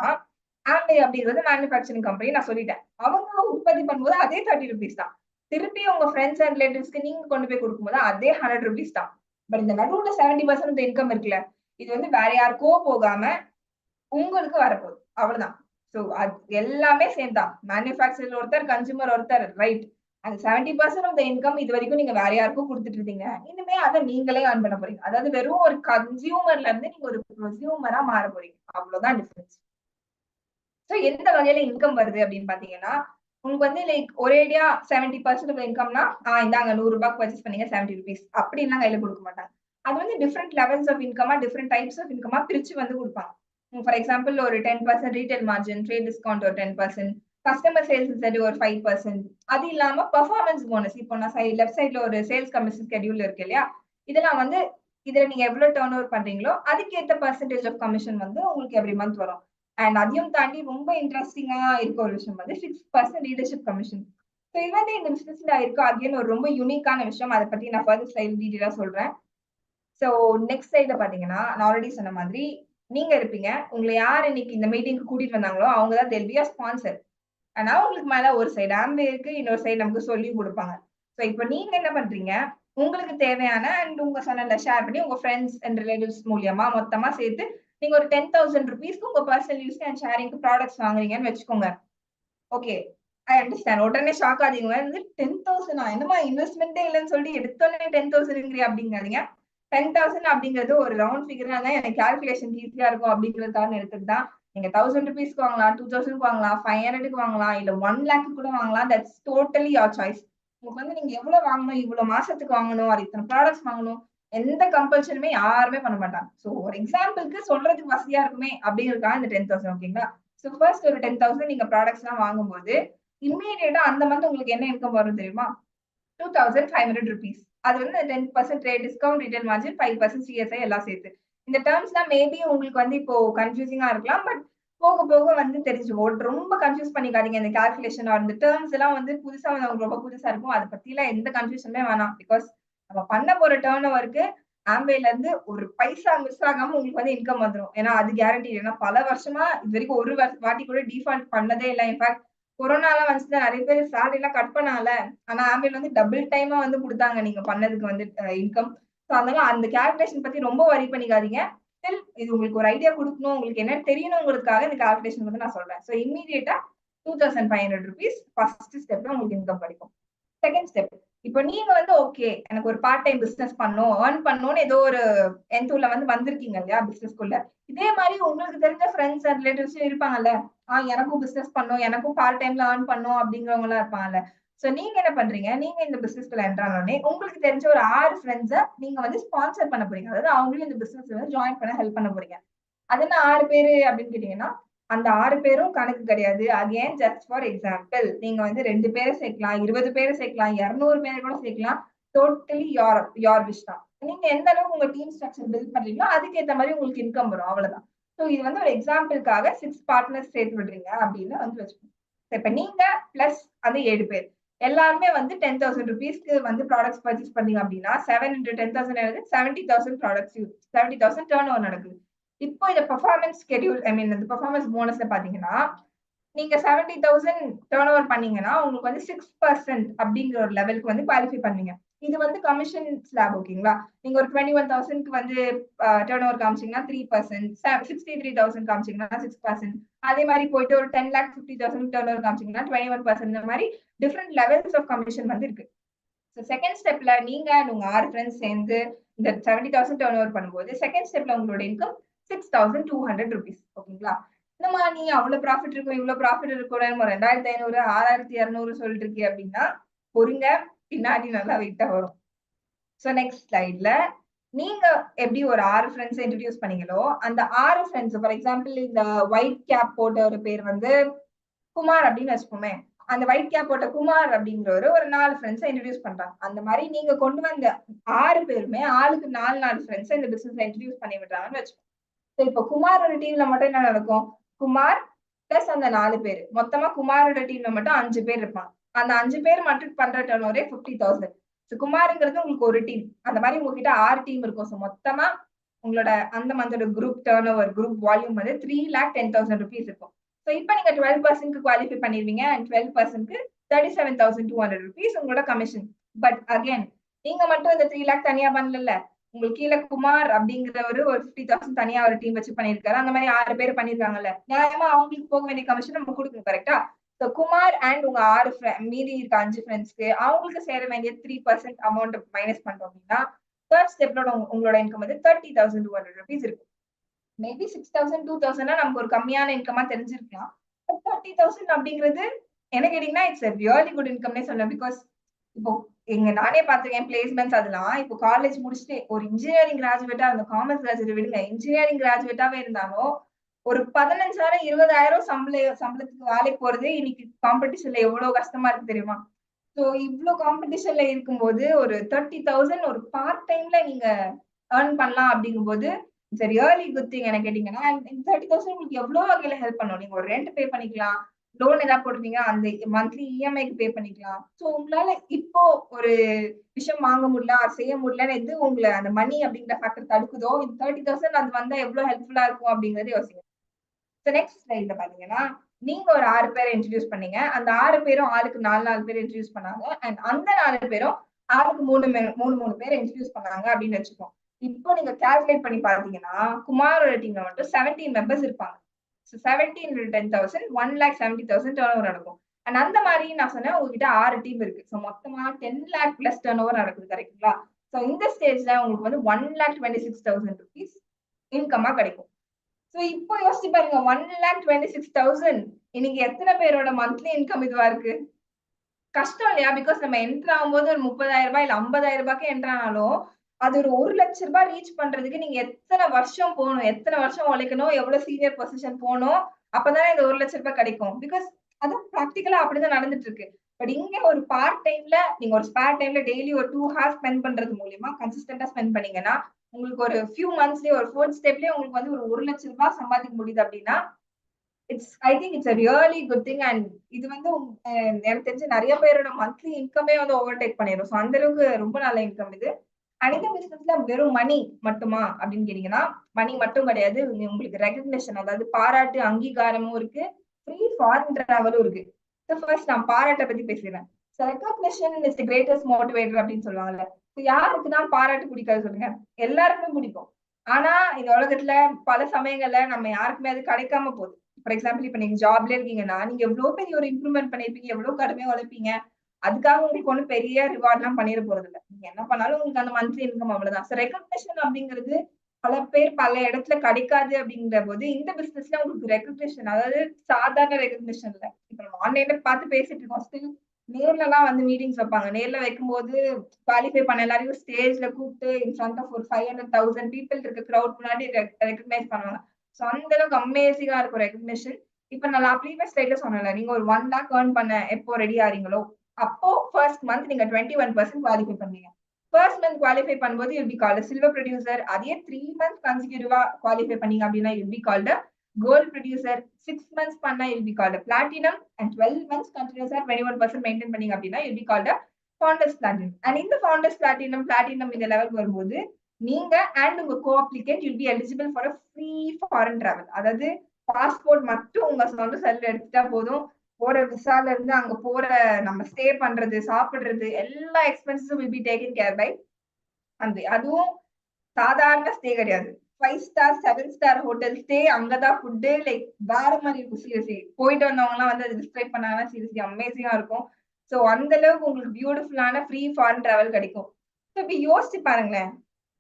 ஆம்பே அப்படிங்கிறது மேனுஃபேக்சரிங் கம்பெனி நான் சொல்லிட்டேன். அவங்க உற்பத்தி பண்ணும்போது அதே ₹30 தான். திருப்பி உங்க ஃபிரெண்ட்ஸ் அண்ட் ரிலேட்டிவ்ஸ்க்கு நீங்க கொண்டு போய் குடுக்கும்போது அதே ₹100 தான். பட் இந்த நடுவுல 70% இன்கம் இருக்குல்ல, இது வந்து வேற யாருக்கோ போகாம உங்களுக்கு வரப்போகுது. அவ்வளதான். சோ அது எல்லாமே சேம் தான். மேனுஃபேக்சரர் ஒருத்தர், கன்சியூமர் ஒருத்தர் ரைட். அந்த 70% ஆஃப் த இன்கம் இதுவரைக்கும் நீங்க வேற யாருக்கோ குடுத்துட்டு இருந்தீங்க. இனிமே அத நீங்களே ஏர்ன் பண்ண போறீங்க. அதாவது வெறும் ஒரு கன்சியூமர்ல இருந்து நீங்க ஒரு ப்ரொசியூமரா மாற போறீங்க. அவ்வளவுதான் டிஃபரன்ஸ். சோ எந்த வகையில இன்கம் வருது அப்படின்னு பாத்தீங்கன்னா, உங்களுக்கு வந்து லைக் ஒரேடியா 70% ஆஃப் இன்கம்னா, இந்தாங்க ரூ. 100 பர்ச்சேஸ் பண்ணீங்க ₹70 அப்படின்லாம் கையில குடுக்க மாட்டாங்க. அது வந்து டிஃபரெண்ட் லெவல்ஸ் ஆஃப் இன்கமா, டிஃபரெண்ட் டைப்ஸ் ஆஃப் இன்கமா பிரிச்சு வந்து குடுப்பாங்க. ஃபார் எக்ஸாம்பிள் ஒரு 10% ரீட்டெயில் மார்ஜின், ட்ரேட் டிஸ்கவுண்ட் ஒரு 10%, கஸ்டமர் சேல்ஸ் இன்சென்டிவ் ஒரு 5%. அது இல்லாம பெர்ஃபார்மன்ஸ் போனஸ். இப்போ நான் லெஃப்ட் சைட்ல ஒரு சேல்ஸ் கமிஷன் ஷெட்யூல் இருக்கு இல்லையா? இதெல்லாம் வந்து இதுல நீங்க எவ்வளவு டர்ன் ஓவர் பண்றீங்களோ, அதுக்கேத்த பெர்சன்டேஜ் ஆஃப் கமிஷன் வந்து உங்களுக்கு எவ்ரி மந்த் வரும். அண்ட் அதையும் தாண்டி ரொம்ப இன்ட்ரெஸ்டிங்கா இருக்க ஒரு விஷயம் வந்து 6% லீடர்ஷிப் கமிஷன். ஸோ இது வந்து இந்த பிசினஸ்ல இருக்கு அகைன் ஒரு ரொம்ப யூனிக்கான விஷயம். அத பத்தி நான் ஃபர்தர் ஸ்லைட் டீட்டெயிலா சொல்றேன். ஸோ நெக்ஸ்ட் ஸ்லைட்ல பாத்தீங்கன்னா, நான் ஆல்ரெடி சொன்ன மாதிரி நீங்க இருப்பீங்க. உங்கள யார் இன்னைக்கு இந்த மீட்டிங்க்கு கூட்டிட்டு வந்தாங்களோ, அவங்க தான் தெல் பி அ ஸ்பான்சர். ஆனா உங்களுக்கு மேல ஒரு சைடு ஆம்பே இருக்கு. இன்னொரு சைடு நமக்கு சொல்லியும் குடுப்பாங்க. சோ இப்ப நீங்க என்ன பண்றீங்க? உங்களுக்கு தேவையான அண்ட் உங்க சொன்னேன்ல ஷேர் பண்ணி உங்க ஃபிரெண்ட்ஸ் அண்ட் ரிலேட்டிவ்ஸ் மூலியமா மொத்தமா சேர்த்து நீங்க ஒரு 10,000 rupeesக்கு உங்க பர்சனல் யூஸ்க்கு அண்ட் ஷேரிங்க்கு ப்ராடக்ட்ஸ் வாங்குறீங்கன்னு வச்சுக்கோங்க. ஓகே. I understand. உடனே ஷாக் ஆதீங்க. வந்து 10,000 என்னமா இன்வெஸ்ட்மென்ட்டே இல்லன்னு சொல்லி எடுத்தோனே 10,000ங்கிறியா அப்படிங்காதீங்க. 10,000 அப்படிங்கிறது ஒரு ரவுண்ட் ஃபிகரா தான் எனக்கு கால்குலேஷன் ஈஸியா இருக்கும் அப்படிங்கிறதுக்காக எடுத்தது தான். நீங்க 1000 ரூபீஸ்க்கு வாங்கலாம், 2000க்கு வாங்கலாம், 500க்கு வாங்கலாம், இல்ல 1 லேக் கூட வாங்கலாம். That's totally your choice. உங்களுக்கு வந்து நீங்க எவ்வளவு வாங்கணும், இவ்வளவு மாசத்துக்கு வாங்கணும், அது இத்தனை ப்ராடக்ட்ஸ் வாங்கணும், எந்த கம்பல்ஷனுமே யாருமே பண்ண மாட்டாங்க. சோ ஒரு எக்ஸாம்பிளுக்கு சொல்றதுக்கு வசதியா இருக்குமே அப்படிங்கிறதுக்காக இந்த 10,000 ஓகேங்களா? சோ ஃபர்ஸ்ட் ஒரு 10,000 நீங்க ப்ராடக்ட்ஸ் எல்லாம் வாங்கும்போது இம்மீடியட்டா அந்த மந்த் உங்களுக்கு என்ன இன்கம் வரும் தெரியுமா? 2,500 rupees. அது வந்து 10% rate discount, return margin, 5% CSI எல்லாம் சேர்த்து. இந்த டெர்ம்ஸ்லாம் மேபி உங்களுக்கு வந்து இப்போ கன்ஃப்யூசிங்கா இருக்கலாம். பட் போக போக வந்து தெரிஞ்சுக்கும். ரொம்ப கன்ஃப்யூஸ் பண்ணிக்காதீங்க. இந்த கால்குலேஷன் ஆர் இந்த டெர்ம்ஸ் எல்லாம் வந்து புதுசா வந்தவங்களுக்கு ரொம்ப புதுசா இருக்கும். அத பத்திலாம் எந்த கன்ஃப்யூஷனுமே வேணாம். பிகாஸ் நம்ம பண்ண போற டர்ன் ஓவருக்கு ஆம்பேல இருந்து ஒரு பைசா மிஸ் ஆகாம உங்களுக்கு வந்து இன்கம் வந்துரும். ஏன்னா அது கேரண்டி. ஏன்னா பல வருஷமா இது வரைக்கும் ஒரு வாட்டி கூட டிஃபால்ட் பண்ணதே இல்ல. இன்ஃபாக்ட் கொரோனாலாம் வந்துச்சுல நெறைய பேர் சேலரி எல்லாம் கட் பண்ணாங்கல்ல. ஆனா ஆம்பில் வந்து டபுள் டைமா வந்து குடுத்தாங்க நீங்க பண்ணதுக்கு வந்து இன்கம். சோ அதனால அந்த கால்குலேஷன் பத்தி ரொம்ப வொரி பண்ணிக்காதீங்க. ஸ்டில் இது உங்களுக்கு ஒரு ஐடியா குடுக்கணும், உங்களுக்கு என்ன தெரியணுங்கிறதுக்காக இந்த கால்குலேஷன் வந்து நான் சொல்றேன். சோ இம்மீடியட்டா 2,500 ரூபீஸ் ஃபர்ஸ்ட் ஸ்டெப்ல உங்களுக்கு இன்கம் கிடைக்கும். Second step. இப்ப நீங்க வந்து ஓகே எனக்கு ஒரு பார்ட் டைம் பிசினஸ் பண்ணணும், ஏர்ன் பண்ணணும்னு ஏதோ ஒரு என்டூல வந்து வந்திருக்கீங்க இல்லையா பிசினஸ்க்குள்ள. இதே மாதிரி உங்களுக்கு தெரிஞ்ச ஃப்ரெண்ட்ஸ் அண்ட் ரிலேட்டிவ்ஸும் இருப்பாங்கல்ல. எனக்கும் பிசினஸ் பண்ணணும், எனக்கும் பார்ட் டைம்ல ஏர்ன் பண்ணணும் அப்படிங்கிறவங்க எல்லாம் இருப்பாங்கல்ல. சோ நீங்க என்ன பண்றீங்க? நீங்க இந்த பிசினஸ்க்குள்ள என்டர் ஆனோடனே உங்களுக்கு தெரிஞ்ச ஒரு 6 ஃப்ரெண்ட்ஸ நீங்க வந்து ஸ்பான்சர் பண்ண போறீங்க. அதாவது அவங்களையும் இந்த பிசினஸ்ல வந்து ஜாயின் பண்ண ஹெல்ப் பண்ண போறீங்க. அது என்ன 6 பேரு அப்படின்னு கேட்டீங்கன்னா, அந்த 6 பேரும் கணக்கு கிடையாது. Again just for example. நீங்க வந்து 2 பேர சேர்க்கலாம், 20 பேர சேர்க்கலாம், 200 பேர கூட சேர்க்கலாம். டோட்டலி யோர் விஷ் தான். நீங்க எந்த அளவுக்கு உங்க டீம் ஸ்ட்ரக்சர் பில்ட் பண்றீங்களோ, அதுக்கு ஏத்த மாதிரி உங்களுக்கு இன்கம் வரும். அவ்வளவுதான். சோ இது வந்து ஒரு எக்ஸாம்பிளுக்காக 6 பார்ட்னர்ஸ் சேர்த்து விடுறீங்க அப்படின்னு வந்து வச்சுக்கோங்க. இப்ப நீங்க பிளஸ் அது 7 பேர். எல்லாருமே வந்து 10,000 ரூபீஸ்க்கு வந்து ப்ராடக்ட்ஸ் பர்ச்சேஸ் பண்ணீங்க அப்படின்னா 7 into 10,000 70,000 ப்ராடக்ட்ஸ் 70,000 டர்ன் ஓவர் நடக்குது. இப்போ இந்த பெர்ஃபார்மன்ஸ் ஸ்கெட்யூல் இந்த பெர்ஃபார்மன்ஸ் போனஸ்ல பாத்தீங்கன்னா, நீங்க 70,000 டர்ன் ஓவர் பண்ணீங்கன்னா, உங்களுக்கு வந்து 6% அப்படிங்கிற ஒரு லெவலுக்கு வந்து குவாலிஃபை பண்ணுவீங்க. இது வந்து கமிஷன் ஸ்லாப் ஓகேங்களா? நீங்க ஒரு 21,000க்கு வந்து டர்ன் ஓவர் காமிச்சீங்கன்னா 3%, 63,000 காமிச்சீங்கன்னா 6%. அதே மாதிரி போயிட்டு ஒரு 10,50,000 டர்ன் ஓவர் காமிச்சீங்கன்னா 21%. இந்த மாதிரி டிஃபரெண்ட் லெவல்ஸ் ஆஃப் கமிஷன் வந்து இருக்கு. செகண்ட் ஸ்டெப்ல நீங்க உங்க 6 ஃப்ரெண்ட்ஸ் சேர்ந்து இந்த 70,000 டர்ன் ஓவர் பண்ணும்போது செகண்ட் ஸ்டெப்ல உங்களோட இன்கம் 6,200 rupees ஓகேங்களா? என்னம்மா நீ அவ்வளவு ப்ராஃபிட் இருக்கும், இவ்வளவு ப்ராஃபிட் இருக்கும், 2,500, 6,200 சொல்லிட்டு இருக்கே அப்படின்னா, பொறுங்க பின்னாடி நல்லா வெயிட்டா வரும். சோ நெக்ஸ்ட் ஸ்லைட்ல நீங்க எப்படி ஒரு 6 ஃப்ரெண்ட்ஸ் இன்ட்ரோடியூஸ் பண்ணீங்களோ, அந்த 6 ஃப்ரெண்ட்ஸ் ஃபார் எக்ஸாம்பிள் இந்த ஒயிட் கேப் போட்ட ஒரு பேர் வந்து குமார் அப்படின்னு வச்சுப்போமே. அந்த ஒயிட் கேப் போட்ட குமார் அப்படிங்கிறவரு ஒரு 4 ஃப்ரெண்ட்ஸ இன்ட்ரோடியூஸ் பண்றாங்க. அந்த மாதிரி நீங்க கொண்டு வந்த 6 பேருமே ஆளுக்கு 4 ஃப்ரெண்ட்ஸ இந்த பிசினஸ்ல இன்ட்ரோடியூஸ் பண்ணி விடுறாங்கன்னு வச்சுக்கோங்க. சோ இப்ப குமாரோட டீம்ல மட்டும் என்ன நடக்கும்? குமார் பிளஸ் அந்த 4 பேரு. மொத்தமா குமாரோட டீம்ல மட்டும் 5 பேர் இருப்பாங்க. அந்த 5 பேர் மட்டும் பண்ற டர்ன் ஓவரே 50,000. சோ குமார்ங்கிறது உங்களுக்கு ஒரு டீம். அந்த மாதிரி உங்ககிட்ட 6 டீம் இருக்கும். சோ மொத்தமா உங்களோட அந்த மந்தோட group turnover, group volume வந்து 3,10,000 rupees இருக்கும். சோ இப்ப நீங்க 12%க்கு குவாலிஃபை பண்ணிருவீங்க. அண்ட் 12%க்கு 37,200 rupees உங்களோட கமிஷன். பட் அகைன் நீங்க மட்டும் இந்த 3 லேக் தனியா பண்ணல. உங்களுக்கு கீழ குமார் அப்படிங்கிறவரு ஒரு 50,000 தனியா ஒரு டீம் வச்சு பண்ணிருக்காரு. அந்த மாதிரி 6 பேர் பண்ணிருக்காங்கல்ல. நியாயமா அவங்களுக்கு போக வேண்டிய கமிஷன் நம்ம கொடுக்கணும் கரெக்டா? சோ குமார் அண்ட் உங்க 6 மீதி இருக்க 5 ஃப்ரெண்ட்ஸ்க்கு அவங்களுக்கு சேர வேண்டிய 3% அமௌண்ட் மைனஸ் பண்றோம் அப்படின்னா தேர்ட் ஸ்டெப்ல உங்களோட இன்கம் வந்து 30,200 rupees இருக்கு. மேபி 6,000, 2,000 நமக்கு ஒரு கம்மியான இன்கமா தெரிஞ்சிருக்கலாம். 30,000 அப்படிங்கிறது என்ன கேட்டீங்கன்னா இட்ஸ் ரியலி குட் இன்கம்னே சொல்லலாம். பிகாஸ் இப்போ நானே பார்த்திருக்கேன் பிளேஸ்மெண்ட்ஸ் அதெல்லாம். இப்போ காலேஜ் முடிச்சுட்டு ஒரு இன்ஜினியரிங் கிராஜுவேட்டா அந்த காமர்ஸ் கிராஜுவேட் விடுங்க. இன்ஜினியரிங் கிராஜுவேட்டாவே இருந்தாலும் ஒரு 15,000, 20,000 சம்பளத்துக்கு வேலைக்கு போறது இன்னைக்கு காம்படிஷன்ல எவ்வளவு கஷ்டமா இருக்கு தெரியுமா? சோ இவ்ளோ காம்படிஷன்ல இருக்கும்போது ஒரு 30,000 ஒரு பார்ட் டைம்ல நீங்க ஏர்ன் பண்ணலாம் அப்படிங்கும்போது இட்ஸ் ரியலி குட் திங் என்ன கேட்டீங்கன்னா. இந்த 30,000 உங்களுக்கு எவ்வளவு வகையில ஹெல்ப் பண்ணும். நீங்க ஒரு ரெண்ட் பே பண்ணிக்கலாம். லோன் ஏதாவது போடுறீங்க அந்த மந்த்லி இஎம்ஐக்கு பே பண்ணிக்கலாம். சோ உங்களால இப்போ ஒரு விஷயம் வாங்க முடியல, செய்ய முடியலன்னு எது உங்களை அந்த மணி அப்படிங்கிற ஃபேக்டர் தடுக்குதோ, இந்த 30,000 அது வந்தா எவ்வளவு ஹெல்ப்ஃபுல்லா இருக்கும் அப்படிங்கறது யோசிங்க. சோ நெக்ஸ்ட் ஸ்லைட்ல பாத்தீங்கன்னா, நீங்க ஒரு 6 பேர இன்ட்ரோடியூஸ் பண்ணீங்க. அந்த 6 பேரும் ஆளுக்கு 4 பேர் இன்ட்ரோடியூஸ் பண்ணாங்க. அண்ட் அந்த 4 பேரும் ஆளுக்கு 3 பேர் இன்ட்ரோடியூஸ் பண்ணாங்க அப்படின்னு வச்சுப்போம். இப்போ நீங்க கால்குலேட் பண்ணி பாத்தீங்கன்னா குமாரோட டீம்ல மட்டும் 17 மெம்பர்ஸ் இருப்பாங்க. 17 10,000 1,70,000 டர்ன் ஓவர் நடக்கும். அண்ட் அந்த மாதிரி நான் சொன்னேன் உங்ககிட்ட 6 டீம் இருக்கு. ஸோ மொத்தமா 10 லேக் பிளஸ் டர்ன் ஓவர் நடக்குது கரெக்ட்டுங்களா? ஸோ இந்த ஸ்டேஜ்ல உங்களுக்கு வந்து 1,26,000 இன்கமா கிடைக்கும். ஸோ இப்போ யோசிச்சு பாருங்க 1,26,000 இன்னைக்கு எத்தனை பேரோட மந்த்லி இன்கம் இதுவா இருக்கு? கஷ்டம் இல்லையா? பிகாஸ் நம்ம என்டர் ஆகும்போது ஒரு 30,000 இல்ல 50,000 என்டர் ஆனாலும், அது ஒரு ₹1,00,000 ரீச் பண்றதுக்கு நீங்க எத்தன வருஷம் போணும்? எத்தன வருஷம் உழைக்கணும்? எவ்வளவு சீனியர் பொசிஷன் போணும்? அப்பதானே இந்த ₹1,00,000 கிடைக்கும். பிகாஸ் அதுவும் பிராக்டிகலா அப்படிதான் நடந்துட்டு இருக்கு. பட் இங்க ஒரு பார்ட் டைம்ல நீங்க ஒரு ஸ்பேர் டைம்ல டெய்லி ஒரு 2 ஹார்ஸ் ஸ்பெண்ட் பண்றது மூலியமா கன்சிஸ்டன்டா ஸ்பெண்ட் பண்ணீங்கன்னா, உங்களுக்கு ஒரு ஃபியூ மந்த்ஸ்லயே ஒரு 4த் ஸ்டெப்லயே உங்களுக்கு வந்து ஒரு ₹1,00,000 சம்பாதிக்க முடியுது அப்படின்னா, I think it's a really good thing. And இது வந்து எனக்கு தெரிஞ்சு நிறைய பேரோட மந்த்லி இன்கமே வந்து ஓவர்டேக் பண்ணிரும். ஸோ அந்த அளவுக்கு ரொம்ப நல்ல இன்கம் இது. அண்ட் இந்த பிசினஸ்ல வெறும் மணி மட்டுமா அப்படின்னு கேட்டீங்கன்னா, மணி மட்டும் கிடையாது. உங்களுக்கு ரெகக்னிஷன் அதாவது பாராட்டு, அங்கீகாரமும் இருக்கு. ஃப்ரீ ஃபாரின் டிராவலும் இருக்கு. ஸோ ஃபர்ஸ்ட் நான் பாராட்ட பத்தி பேசுறேன். So recognition is the greatest motivator அப்படின்னு சொல்லுவாங்கல்ல. ஸோ யாருக்கு தான் பாராட்டு பிடிக்காது சொல்லுங்க? எல்லாருக்குமே பிடிக்கும். ஆனா இந்த உலகத்துல பல சமயங்கள்ல நம்ம யாருக்குமே அது கிடைக்காம போகுது. ஃபார் எக்ஸாம்பிள் இப்ப நீங்க ஜாப்ல இருக்கீங்கன்னா, நீங்க எவ்வளவு பெரிய ஒரு இம்ப்ரூவ்மெண்ட் பண்ணிருப்பீங்க, எவ்வளவு கடுமையா உழைப்பீங்க. அதுக்காக உங்களுக்கு ஒண்ணும் பெரிய ரிவார்ட் எல்லாம் பண்ணிட போறது இல்ல. நீங்க என்ன பண்ணாலும் உங்களுக்கு அந்த மந்த்லி இன்கம் அவ்வளவுதான். சோ ரெகக்னிஷன் அப்படிங்கிறது பல பேர் பல இடத்துல கிடைக்காது அப்படிங்கிற போது இந்த பிசினஸ்ல உங்களுக்கு ரெகக்னிஷன் அதாவது சாதாரண ரெகக்னிஷன் இல்ல. இப்ப நம்ம ஆன்லைன்ல பார்த்து பேசிட்டு இருக்கோம். ஸ்டில் நேர்ல எல்லாம் வந்து மீட்டிங்ஸ் வைப்பாங்க. நேர்ல வைக்கும்போது குவாலிஃபை பண்ண எல்லாரையும் ஸ்டேஜ்ல கூப்பிட்டு இன் ஃப்ரண்ட் ஆஃப் ஒரு 500,000 பீப்பிள் இருக்க கிரௌட் முன்னாடி ரெகக்னைஸ் பண்ணுவாங்க. சோ அந்த அளவுக்கு அமேசிங்கா இருக்கும் ரெகக்னிஷன். இப்ப நான் ப்ரீவியஸ் ஸ்லைட்ல சொன்னேன்ல, நீங்க ஒரு 1 லேக் ஏர்ன் பண்ண எப்போ ரெடி ஆறீங்களோ, அப்போ ஃபர்ஸ்ட் மந்த் நீங்க 21% குவாலிஃபை பண்ணீங்க. ஃபர்ஸ்ட் மந்த் குவாலிஃபை பண்ணும்போது you'll be called silver producer. அதே 3 மந்த் கன்சிக்யூட்டிவா குவாலிஃபை பண்ணீங்க அப்படின்னா you'll be called gold producer. 6 months பண்ணா you'll be called platinum. And 12 months கண்டினியூஸா 21% மெயின்டைன் பண்ணீங்க அப்படின்னா you'll be called founders platinum. And இந்த ஃபவுண்டர்ஸ் பிளாட்டினம் இந்த லெவல் வரும்போது நீங்க அண்ட் உங்க co applicant you'll be eligible for free foreign travel. அதாவது பாஸ்போர்ட் மட்டும் உங்க சொந்த செல்ல எடுத்துட்டா போதும். போற விசால இருந்து அங்க போற நம்ம ஸ்டே பண்றது, சாப்பிடுறது எல்லா எக்ஸ்பென்சஸும் will be taken care by. அந்த அதுவும் சாதாரண ஸ்டே கிடையாது. 5 ஸ்டார் 7 ஸ்டார் ஹோட்டல் ஸ்டே. அங்கதான் ஃபுட்டு லைக் வேற மாதிரி இருக்கும். சீரியஸ்லி போயிட்டு வந்தவங்க எல்லாம் வந்து அது டிஸ்கிரைப் பண்ணாங்கன்னா சீரியஸ்லி அமேசிங்கா இருக்கும். சோ அந்த அளவுக்கு உங்களுக்கு பியூட்டிஃபுல்லான ஃப்ரீ ஃபாரின் டிராவல் கிடைக்கும். ஸோ இப்ப யோசிச்சு பாருங்களேன்.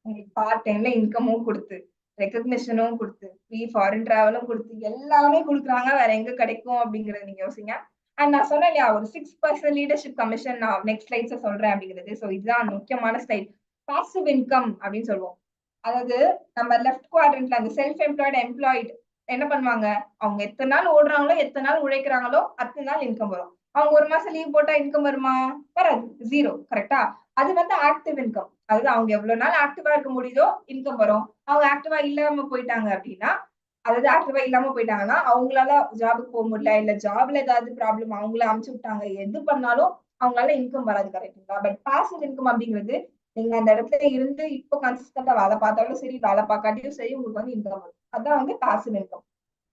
உங்களுக்கு பார்ட் டைம்ல இன்கமும் கொடுத்து, ரெகக்னிஷனும் கொடுத்து, ஃப்ரீ ஃபாரின் டிராவலும் கொடுத்து, எல்லாமே குடுக்குறாங்க. வேற எங்க கிடைக்கும் அப்படிங்கறத நீங்க யோசிங்க. அண்ட் நான் சொன்னேன் இல்லையா ஒரு 6% லீடர்ஷிப் கமிஷன் நான் நெக்ஸ்ட் ஸ்லைட்ஸ்ல சொல்றேன் அப்படிங்கிறது. சோ இதுதான் முக்கியமான ஸ்லைட். பாசிவ் இன்கம் அப்படின்னு சொல்லுவோம். அதாவது நம்ம லெஃப்ட் குவாட்ரண்ட்ல அந்த செல்ஃப் எம்ப்ளாய்டு என்ன பண்ணுவாங்க? அவங்க எத்தனை நாள் ஓடுறாங்களோ, எத்தனை நாள் உழைக்கிறாங்களோ, அத்தனை நாள் இன்கம் வரும். அவங்க ஒரு மாசம் லீவ் போட்டா இன்கம் வருமா? வராது. 0. கரெக்ட்டா? அது வந்து ஆக்டிவ் இன்கம். அதாவது அவங்க எவ்வளவு நாள் ஆக்டிவா இருக்க முடியுதோ இன்கம் வரும். அவங்க ஆக்டிவா இல்லாம போயிட்டாங்க அப்படின்னா, அதாவது ஆக்டிவா இல்லாம போயிட்டாங்கன்னா, அவங்களால ஜாபுக்கு போக முடியல, இல்ல ஜாப்ல ஏதாவது ப்ராப்ளம் அவங்கள அமுச்சு விட்டாங்க. எது பண்ணாலும் அவங்களால இன்கம் வராது. கரெக்ட்டுங்களா? பட் பாசிவ் இன்கம் அப்படிங்கிறது நீங்க அந்த இடத்துல இருந்து இப்போ கன்சிஸ்டன்டா வேலை பார்த்தாலும் சரி, வேலை பார்க்காட்டியும் சரி உங்களுக்கு வந்து இன்கம் வரும். அதான் வந்து பாசிவ் இன்கம்.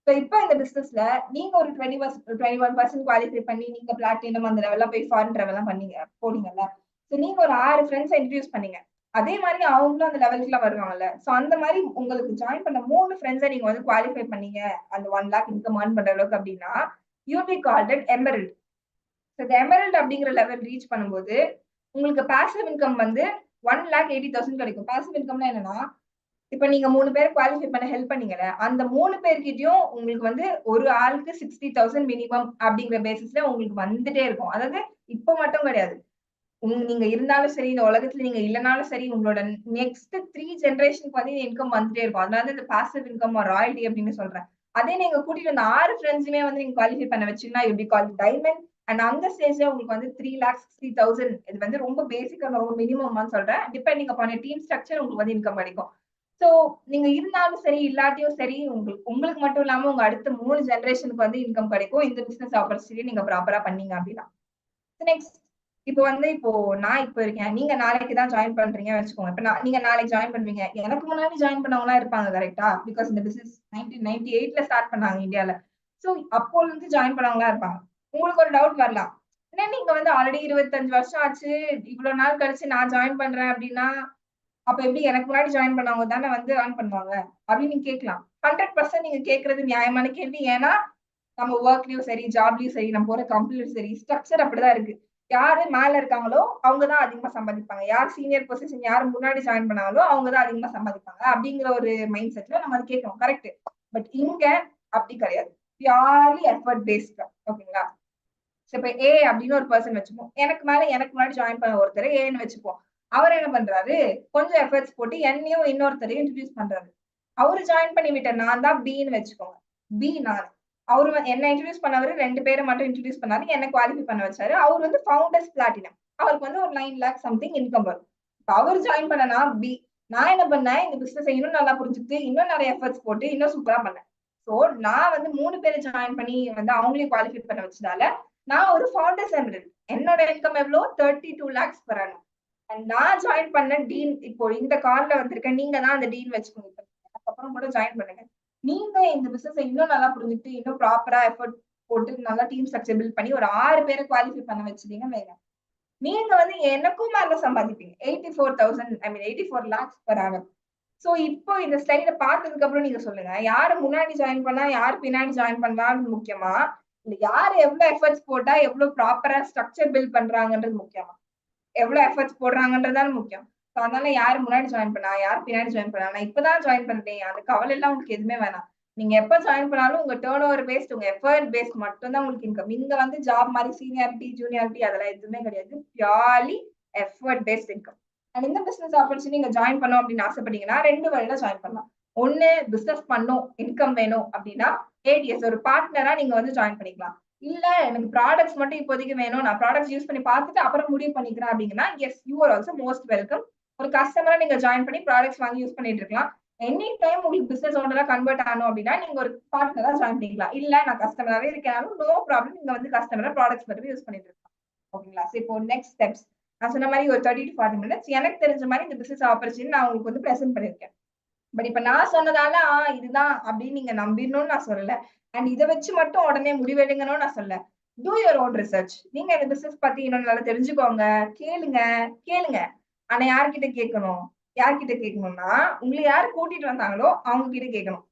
சோ இப்போ இந்த பிசினஸ்ல நீங்க ஒரு 21% குவாலிஃபை பண்ணி நீங்க பிளாட்டினம் அந்த லெவல்ல போய் ஃபாரின் டிராவல் எல்லாம் பண்ணீங்க போனீங்கல்ல. சோ நீங்க ஒரு 6 ஃப்ரெண்ட்ஸ் இன்ட்ரோடியூஸ் பண்ணீங்க. அதே மாதிரி அவங்களும் அந்த லெவலுக்குலாம் வருவாங்கல்ல. சோ அந்த மாதிரி உங்களுக்கு ஜாயின் பண்ண 3 ஃப்ரெண்ட்ஸை நீங்க வந்து குவாலிஃபை பண்ணீங்க அந்த 1 லேக் இன்கம் ஏர்ன் பண்ற அளவுக்கு அப்படின்னா you be called it emerald. இந்த எமரல்ட் அப்படிங்கிற லெவல் ரீச் பண்ணும்போது உங்களுக்கு பாசிவ் இன்கம் வந்து 1,80,000 கிடைக்கும். பாசிவ் இன்கம்னா என்னன்னா இப்ப நீங்க 3 பேர் குவாலிஃபை பண்ண ஹெல்ப் பண்ணீங்கல்ல, அந்த 3 பேர்கிட்டயும் உங்களுக்கு வந்து ஒரு ஆளுக்கு 60,000 மினிமம் அப்படிங்கிற பேசிஸ்ல உங்களுக்கு வந்துட்டே இருக்கும். அதாவது இப்ப மட்டும் கிடையாது. நீங்க இருந்தாலும் சரி, இந்த உலகத்துல நீங்க இல்லனாலும் சரி, உங்களோட நெக்ஸ்ட் 3 ஜெனரேஷன்க்கு வந்து இன்கம் வந்துட்டே இருக்கும். அதனால தான் இந்த பாசிவ் இன்கம் ஆர் ராயல்டி அப்படின்னு சொல்றேன். அதே நீங்க கூட்டிட்டு வந்த 6 ஃப்ரெண்ட்ஸுமே வந்து நீங்க குவாலிஃபை பண்ண வச்சீங்கன்னா, you be called diamond. And அந்த ஸ்டேஜ்ல உங்களுக்கு வந்து 3,60,000 இது வந்து ரொம்ப பேசிக்கா ரொம்ப மினிமம்னு சொல்றேன். டிபெண்டிங் அப்பான் டீம் ஸ்ட்ரக்சர் உங்களுக்கு வந்து இன்கம் கிடைக்கும். சோ நீங்க இருந்தாலும் சரி, இல்லாட்டியும் சரி, உங்களுக்கு உங்களுக்கு மட்டும் இல்லாம உங்க அடுத்த 3 ஜெனரேஷனுக்கு வந்து இன்கம் கிடைக்கும். இந்த பிசினஸ் ஆப்பர்ச்சுனிட்டி நீங்க ப்ராப்பரா பண்ணீங்க அப்படின்னா. நெக்ஸ்ட் இப்போ நான் இப்ப இருக்கேன். நீங்க நாளைக்கு தான் ஜாயின் பண்றீங்கன்னு வச்சுக்கோங்க. இப்ப நீங்க நாளைக்கு ஜாயின் பண்ணுவீங்க. எனக்கு முன்னாடி ஜாயின் பண்ணவங்கலாம் இருப்பாங்க கரெக்ட்டா? பிகாஸ் இந்த பிசினஸ் 1998ல ஸ்டார்ட் பண்ணாங்க இந்தியால. சோ அப்போல இருந்து ஜாயின் பண்ணவங்களா இருப்பாங்க. உங்களுக்கு ஒரு டவுட் வரலாம். என்ன நீங்க வந்து ஆல்ரெடி 25 வருஷம் ஆச்சு. இவ்வளவு நாள் கழிச்சு நான் ஜாயின் பண்றேன் அப்படின்னா, அப்ப எப்படி எனக்கு முன்னாடி ஜாயின் பண்ணவங்க தானே வந்து ஏர்ன் பண்ணுவாங்க அப்படின்னு நீங்க கேட்கலாம். 100% நீங்க கேட்கறது நியாயமான கேள்வி. ஏன்னா நம்ம ஒர்க்லயும் சரி, ஜாப்லயும் சரி, நம்ம போற கம்பெனிலயும் சரி, ஸ்ட்ரக்சர் அப்படிதான் இருக்கு. யாரு மேல இருக்காங்களோ அவங்க தான் அதிகமா சம்பாதிப்பாங்க. யார் சீனியர் பொசிஷன் யார் முன்னாடி ஜாயின் பண்ணாங்களோ அவங்க தான் அதிகமா சம்பாதிப்பாங்க. அப்படிங்கிற ஒரு மைண்ட் செட்ல நம்ம அது கேட்கணும். கரெக்ட். பட் இங்க அப்படி கிடையாது. Purely effort based. ஓகேங்களா? இப்ப ஏ அப்படின்னு ஒரு பர்சன் வச்சுப்போம். எனக்கு முன்னாடி ஜாயின் பண்ண ஒருத்தர் ஏன்னு வச்சுப்போம். அவர் என்ன பண்றாரு? கொஞ்சம் எஃபர்ட்ஸ் போட்டு என்னையும் இன்னொருத்தரையும் இன்ட்ரோடியூஸ் பண்றாரு. அவரு ஜாயின் பண்ணி விட்ட நான் தான் பின்னு வச்சுக்கோங்க. பி நான். அவரு என்ன இன்ட்ரோடியூஸ் பண்ணவரு 2 பேர மட்டும் இன்ட்ரோடியூஸ் பண்ணாரு. என்ன குவாலிஃபை பண்ண வச்சாரு. அவரு வந்து ஃபவுண்டர்ஸ் பிளாட்டினம். அவருக்கு வந்து ஒரு 9 லேக் சம்திங் இன்கம் வரும். இப்ப அவரு ஜாயின் பண்ண நான் பி. நான் என்ன பண்ணேன்? இந்த பிசினஸ இன்னும் நல்லா புரிஞ்சுக்கிட்டு, இன்னும் நெறைய எஃபர்ட்ஸ் போட்டு, இன்னும் சூப்பரா பண்ணேன். சோ, நான் வந்து 3 பேர ஜாயின் பண்ணி வந்து அவங்களையும் குவாலிஃபை பண்ண வச்சதால, நான் ஒரு ஃபவுண்டர்ஸ் எமிரல். என்னோட இன்கம் எவ்வளோ? 32 லேக்ஸ் பெர் ஆனம். அண்ட் நான் ஜாயின் பண்ண டீன் இப்போ இந்த கால்ல வந்திருக்கேன். நீங்க தான் அந்த டீன் வச்சுக்கோங்க. அதுக்கப்புறம் கூட ஜாயின் பண்ணுங்க. நீங்க இந்த பிசினஸ் இன்னும் நல்லா புரிஞ்சுக்கிட்டு, இன்னும் ப்ராப்பரா எஃபோர்ட் போட்டு நல்லா டீம் ஸ்ட்ரக்சர் பில்ட் பண்ணி ஒரு 6 பேர குவாலிஃபை பண்ண வச்சுட்டீங்கன்னு வைங்க. நீங்க வந்து எனக்கும் மேல சம்பாதிப்பீங்க. 84,000 ஐ மீன் 84 லேக்ஸ் பெர் ஆனம். சோ இப்போ இந்த ஸ்லைட பார்த்ததுக்கு அப்புறம் நீங்க சொல்லுங்க. யாரு முன்னாடி ஜாயின் பண்ணா, யார் பின்னாடி ஜாயின் பண்ணலாம்னு முக்கியமா? இல்ல யார் எவ்வளவு எஃபர்ட்ஸ் போட்டா, எவ்வளவு ப்ராப்பரா ஸ்ட்ரக்சர் பில்ட் பண்றாங்கன்றது முக்கியமா? எவ்வளவு எஃபர்ட்ஸ் போடுறாங்கன்றது தான் முக்கியம். சோ அதனால யார் முன்னாடி ஜாயின் பண்ணா, யார் பின்னாடி ஜாயின் பண்ணா, நான் இப்பதான் ஜாயின் பண்றேன். அந்த கவலை எல்லாம் உங்களுக்கு எதுவுமே வேணாம். நீங்க எப்ப ஜாயின் பண்ணாலும் உங்க டர்ன் ஓவர் பேஸ்ட், உங்க எஃபர்ட் பேஸ்ட் மட்டும் தான் உங்களுக்கு இன்கம். இங்க வந்து ஜாப் மாதிரி சீனியாரிட்டி, ஜூனியாரிட்டி அதெல்லாம் எதுவுமே கிடையாது. Purely effort based income. And இந்த பிசினஸ் ஆப்பர்ச்சுனிட்டி நீங்க ஜாயின் பண்ணோம் அப்படின்னு ஆசைப்பட்டீங்கன்னா 2 வழியில ஜாயின் பண்ணலாம். ஒண்ணு பிசினஸ் பண்ணும், இன்கம் வேணும் அப்படின்னா ஏடிஎஸ் ஒரு பார்ட்னரா நீங்க வந்து ஜாயின் பண்ணிக்கலாம். இல்ல எனக்கு ப்ராடக்ட்ஸ் மட்டும் இப்போதைக்கு வேணும். நான் ப்ராடக்ட்ஸ் யூஸ் பண்ணி பார்த்துட்டு அப்புறம் முடிவு பண்ணிக்கிறேன் அப்படிங்கன்னா, yes you are also most welcome. ஒரு கஸ்டமரா நீங்க ஜாயின் பண்ணி ப்ராடக்ட்ஸ் வாங்கி யூஸ் பண்ணிட்டு இருக்கலாம். எனி டைம் உங்களுக்கு பிசினஸ் ஓனரா கன்வெர்ட் ஆகணும் அப்படின்னா, நீங்க ஒரு பார்ட்னரா ஜாயின் பண்ணிக்கலாம். இல்ல நான் கஸ்டமராவே இருக்கேனாலும் நோ ப்ராப்ளம். நீங்க வந்து கஸ்டமரா ப்ராடக்ட்ஸ் மட்டும் யூஸ் பண்ணிட்டு இருக்கலாம். ஓகேங்களா? சோ இப்போ நெக்ஸ்ட் ஸ்டெப்ஸ். நான் சொன்ன மாரி ஒரு 30 to 40 மினிட்ஸ் எனக்கு தெரிஞ்ச மாரி இந்த பிசினஸ் ஆப்பர்ச்சுனிட்டி நான் உங்களுக்கு வந்து பிரசன்ட் பண்ணியிருக்கேன். பட் இப்ப நான் சொன்னதால, இதுதான் அப்படின்னு நீங்க நம்பிடணும்னு நான் சொல்லல. அண்ட் இத வச்சு மட்டும் உடனே முடிவெடுங்கணும்னு நான் சொல்லல. Two your own research. நீங்க இந்த பிசினஸ் பத்தி இன்னும் நல்லா தெரிஞ்சுக்கோங்க. கேளுங்க, கேளுங்க. ஆனா யார்கிட்ட கேட்கணும்? யார்கிட்ட கேட்கணும்னா, உங்கள யாரு கூட்டிட்டு வந்தாங்களோ அவங்க கிட்ட கேட்கணும்.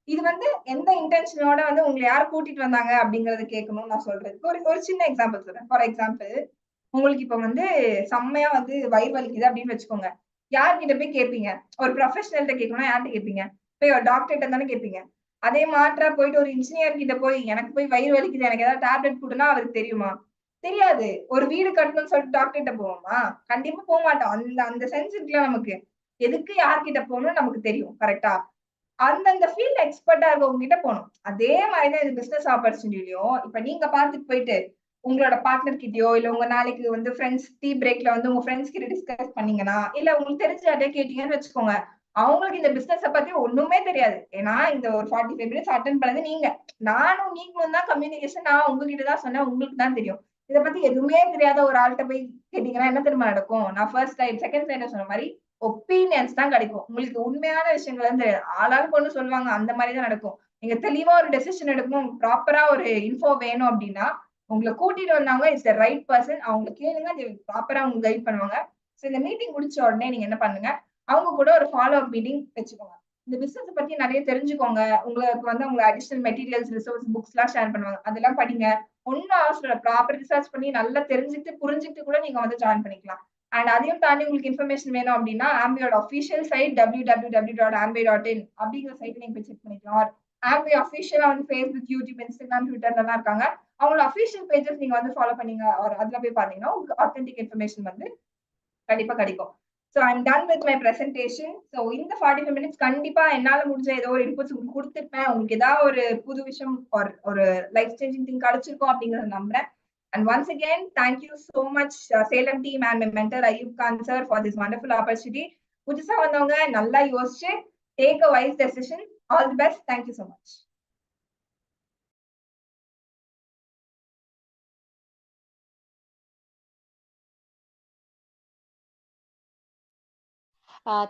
இது வந்து எந்த இன்டென்ஷனோட வந்து உங்கள யார் கூட்டிட்டு வந்தாங்க அப்படிங்கறத கேட்கணும்னு நான் சொல்றதுக்கு ஒரு ஒரு சின்ன எக்ஸாம்பிள் சொல்றேன். ஃபார் எக்ஸாம்பிள் உங்களுக்கு இப்ப வந்து செம்மையா வந்து வயிறு வலிக்குது அப்படின்னு வச்சுக்கோங்க. யார்கிட்ட போய் கேட்பீங்க? ஒரு ப்ரொஃபஷனல்ட்ட கேட்கணும்னா யார்ட்ட கேட்பீங்க? போய் ஒரு டாக்டர்ட்ட தானே கேட்பீங்க. அதே மாற்றா போயிட்டு ஒரு இன்ஜினியர் கிட்ட போய் எனக்கு போய் வயிறு வலிக்குது. எனக்கு ஏதாவது டேப்லெட் குடுன்னா அவருக்கு தெரியுமா? தெரியாது. ஒரு வீடு கட்டணும்னு சொல்லிட்டு டாக்டர்ட்ட போவோமா? கண்டிப்பா போமாட்டோம். அந்த அந்த சென்ஸ் இருக்குல்ல நமக்கு. எதுக்கு யார்கிட்ட போகணும்னு நமக்கு தெரியும். கரெக்ட்டா? அந்தந்த ஃபீல்ட்ல எக்ஸ்பர்ட்டா இருக்கவங்க கிட்ட போணும். அதே மாரி தான் இது பிசினஸ் ஆப்பர்ச்சுனிட்டிலயும், இப்ப நீங்க பார்த்துட்டு போயிட்டு, உங்களோட பார்ட்னர் கிட்டயோ, இல்ல உங்க நாளைக்கு வந்து ஃபிரெண்ட்ஸ் டீ பிரேக்ல வந்து உங்க ஃபிரெண்ட்ஸ் கிட்ட டிஸ்கஸ் பண்ணீங்கன்னா, இல்ல உங்களுக்கு தெரிஞ்ச யார்ட்டயோ கேட்டீங்கன்னு வச்சுக்கோங்க. அவங்களுக்கு இந்த பிசினஸ பத்தி ஒண்ணுமே தெரியாது. ஏன்னா இந்த ஒரு 45 மினிட்ஸ் அட்டெண்ட் பண்ணது நீங்க. நானும் நீங்களும் தான் கம்யூனிகேஷன் நான் உங்ககிட்ட தான் சொன்னேன். உங்களுக்கு தான் தெரியும். இத பத்தி எதுவுமே தெரியாத ஒரு ஆள்ட்ட போய் கேட்டீங்கன்னா என்ன தெரியுமா நடக்கும்? நான் ஃபர்ஸ்ட் ஸ்லைட், செகண்ட் ஸ்லைட்ல சொன்ன மாரி ஒப்பீனியன்ஸ் தான் கிடைக்கும். உங்களுக்கு உண்மையான விஷயங்கள் வந்து ஆளாளுக்கு ஒண்ணு சொல்லுவாங்க. அந்த மாரி தான் நடக்கும். நீங்க தெளிவா ஒரு டெசிஷன் எடுக்கணும். ப்ராப்பரா ஒரு இன்ஃபோ வேணும் அப்டின்னா, உங்கள கூட்டிட்டு வந்தவங்க இஸ் த ரைட் பெர்சன். அவங்கள கேளுங்க. தே வில் ப்ராப்பரா உங்களுக்கு கைட் பண்ணுவாங்க. சோ இந்த மீட்டிங் முடிச்ச உடனே நீங்க என்ன பண்ணுங்க, அவங்க கூட ஒரு ஃபாலோ அப் மீட்டிங் வச்சுக்கோங்க. இந்த பிசினஸ் பத்தி நெறைய தெரிஞ்சுக்கோங்க. உங்களுக்கு வந்து அவங்க அடிஷனல் மெட்டீரியல்ஸ், ரிசோர்ஸ், புக்ஸ்லாம் ஷேர் பண்ணுவாங்க. அதெல்லாம் படிங்க. ஒண்ணும் அவசரம் இல்ல. ப்ராப்பர் ரிசர்ச் பண்ணி நல்லா தெரிஞ்சுட்டு, புரிஞ்சுட்டு கூட நீங்க வந்து ஜாயின் பண்ணிக்கலாம். அண்ட் அதையும் தாண்டி உங்களுக்கு இன்ஃபர்மேஷன் வேணும் அப்படின்னா, ஆம்பியோட அஃபிஷியல் சைட் www.amway.in அப்படிங்கிற சைட்ட நீங்க போய் செக் பண்ணிக்கலாம். ஆர் ஆம்பே அஃபிஷியலா வந்து Facebook, YouTube, Instagram, Twitterலலாம் இருக்காங்க. அவங்களோட அஃபிஷியல் பேஜஸ் நீங்க வந்து ஃபாலோ பண்ணீங்க ஆர் அதுல போய் பார்த்தீங்கன்னா, உங்களுக்கு ஆத்தென்டிக் இன்ஃபர்மேஷன் வந்து கண்டிப்பா கிடைக்கும். So I am done with my presentation. So இந்த 45 மினிட்ஸ் கண்டிப்பா என்னால முடிஞ்ச ஏதோ ஒரு இன்புட்ஸ் உங்களுக்கு குடுத்திருப்பேன். உங்களுக்கு ஏதாவது ஒரு புது விஷயம் ஆர் ஒரு லைஃப் சேஞ்சிங் திங் கிடைச்சிருக்கும் அப்படிங்கறத நம்புறேன். And once again, thank you so much, Salem team and my mentor Ayub Khan sir for this wonderful opportunity. புதுசா வந்தவங்க நல்லா யோசிச்சு take a wise decision. All the best. Thank you so much. Uh,